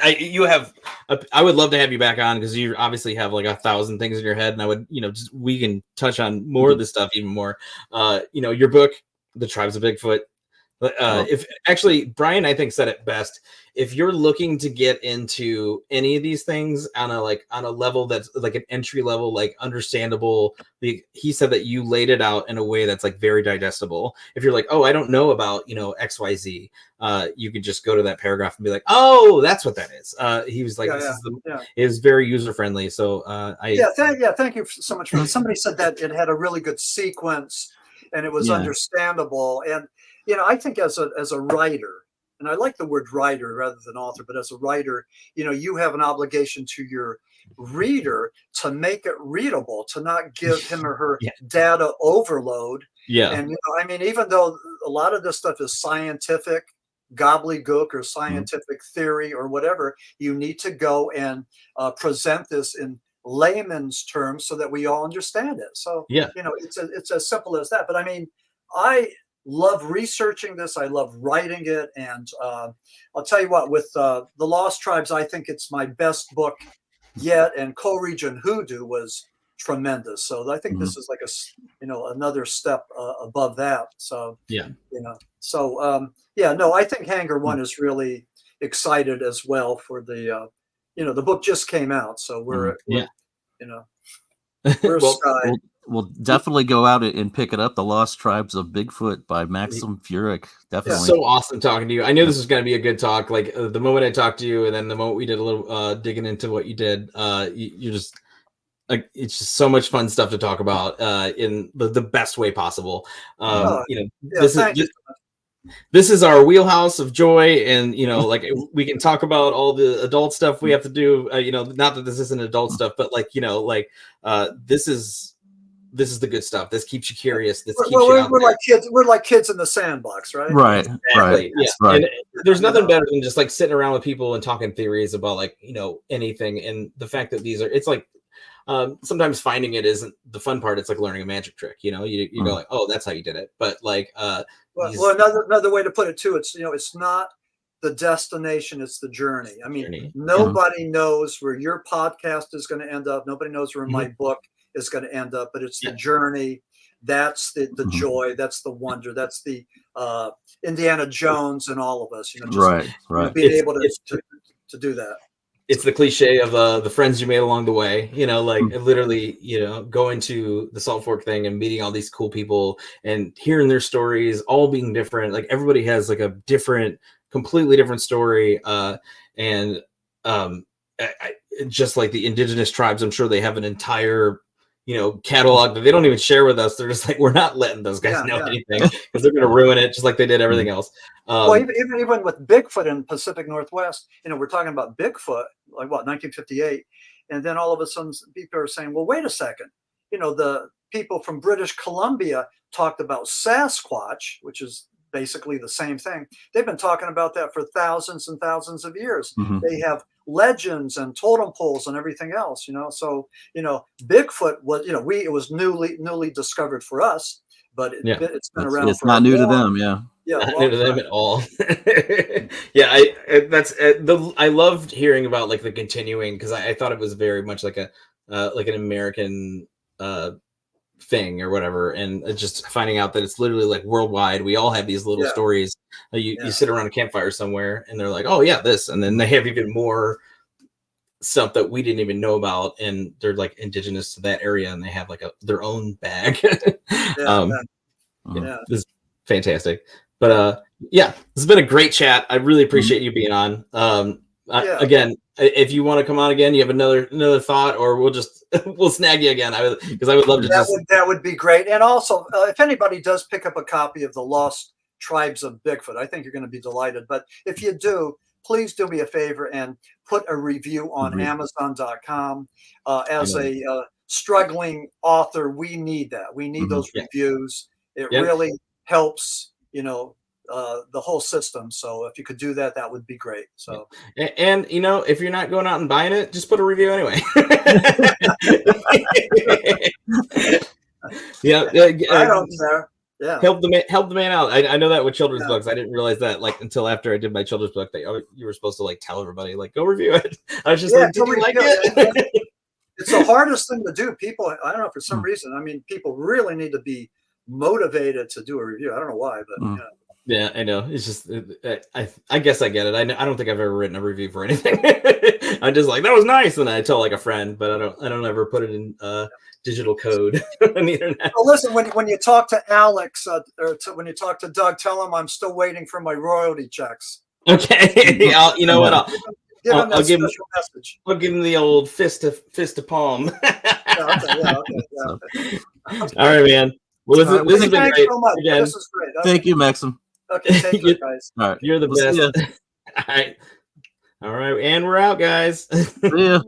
I would love to have you back on, because you obviously have 1,000 things in your head, and I would we can touch on more of this stuff even more. Your book, The Tribes of Bigfoot, if actually Brian I think said it best, if you're looking to get into any of these things on a level that's an entry level, understandable, he said that you laid it out in a way that's very digestible. If you're I don't know about XYZ, you could just go to that paragraph and be oh, that's what that is. He was it is very user friendly. So thank you so much for that. Somebody said that it had a really good sequence and it was understandable. And I think as a writer, and I like the word writer rather than author, but as a writer, you have an obligation to your reader to make it readable, to not give him or her data overload. And even though a lot of this stuff is scientific gobbledygook or scientific theory or whatever. You need to go and present this in layman's terms so that we all understand it. So, yeah, it's as simple as that. But I mean, I love researching this. I love writing it. And I'll tell you what, with the Lost Tribes, I think it's my best book yet. And Co-Region Hoodoo was tremendous. So I think this is like another step above that. So, yeah. I think Hangar One is really excited as well for the, the book just came out. So we're We'll definitely go out and pick it up. The Lost Tribes of Bigfoot by Maxim Furek. Definitely. So awesome talking to you. I knew this was going to be a good talk. Like the moment I talked to you, and then the moment we did a little digging into what you did, you just like, it's just so much fun stuff to talk about in the best way possible. This is our wheelhouse of joy, and like we can talk about all the adult stuff we have to do. Not that this isn't adult stuff, but this is the good stuff. This keeps you curious. We're like kids. We're like kids in the sandbox, right? Right. Exactly. Right. Yeah. Right. And there's nothing better than just like sitting around with people and talking theories about anything. And the fact that it's like sometimes finding it isn't the fun part. It's like learning a magic trick. You go like, oh, that's how you did it. But another way to put it too. It's not the destination, it's the journey. I mean, nobody knows where your podcast is going to end up. Nobody knows where my book is going to end up, but it's the journey. That's the joy. That's the wonder. That's the Indiana Jones and all of us. Being able to do that. It's the cliche of the friends you made along the way. Literally, going to the Salt Fork thing and meeting all these cool people and hearing their stories, all being different. Like everybody has like a completely different story. Just like the indigenous tribes, I'm sure they have an entire catalog that they don't even share with us. They're just like, we're not letting those guys know anything because they're going to ruin it, just like they did everything else. Even with Bigfoot in Pacific Northwest, we're talking about Bigfoot, like 1958, and then all of a sudden people are saying, well, wait a second, the people from British Columbia talked about Sasquatch, which is basically the same thing. They've been talking about that for thousands and thousands of years. They have legends and totem poles and everything else, So, Bigfoot was, it was newly discovered for us, but it's been around. It's not new to them. Yeah. Not new to them at all. I loved hearing about like the continuing, because I thought it was very much like an American thing or whatever, and just finding out that it's literally like worldwide. We all have these little stories. You sit around a campfire somewhere and they're like, oh yeah, this, and then they have even more stuff that we didn't even know about, and they're like indigenous to that area, and they have like their own bag. This is fantastic. But this has been a great chat. I really appreciate you being on. Again, if you want to come on again, you have another thought, or we'll snag you again. Because I would love to. That would be great. And also, if anybody does pick up a copy of the Lost Tribes of Bigfoot, I think you're going to be delighted. But if you do, please do me a favor and put a review on Amazon.com. As a struggling author, we need that. We need those reviews. It really helps, the whole system. So if you could do that, that would be great. So, and if you're not going out and buying it, just put a review anyway. I don't care. Yeah. Help the man out. I know that with children's books. I didn't realize that until after I did my children's book that you were supposed to tell everybody go review it. I was just did you like it? It's the hardest thing to do. People, I don't know, for some reason, people really need to be motivated to do a review. I don't know why, but yeah, I know. It's just, I guess I get it. I don't think I've ever written a review for anything. I'm just like, that was nice, and I tell a friend, but I don't ever put it in digital code on the internet. Well, listen, when you talk to Alex when you talk to Doug, tell him I'm still waiting for my royalty checks. Okay, you know what? I'll give him message. I'll give him the old fist to palm. Okay. All right, man. Well, this has been great. So much. Again. This is great. Okay. Thank you, Maxim. Okay, take care, guys. All right. You're the best. All right, and we're out, guys. See ya.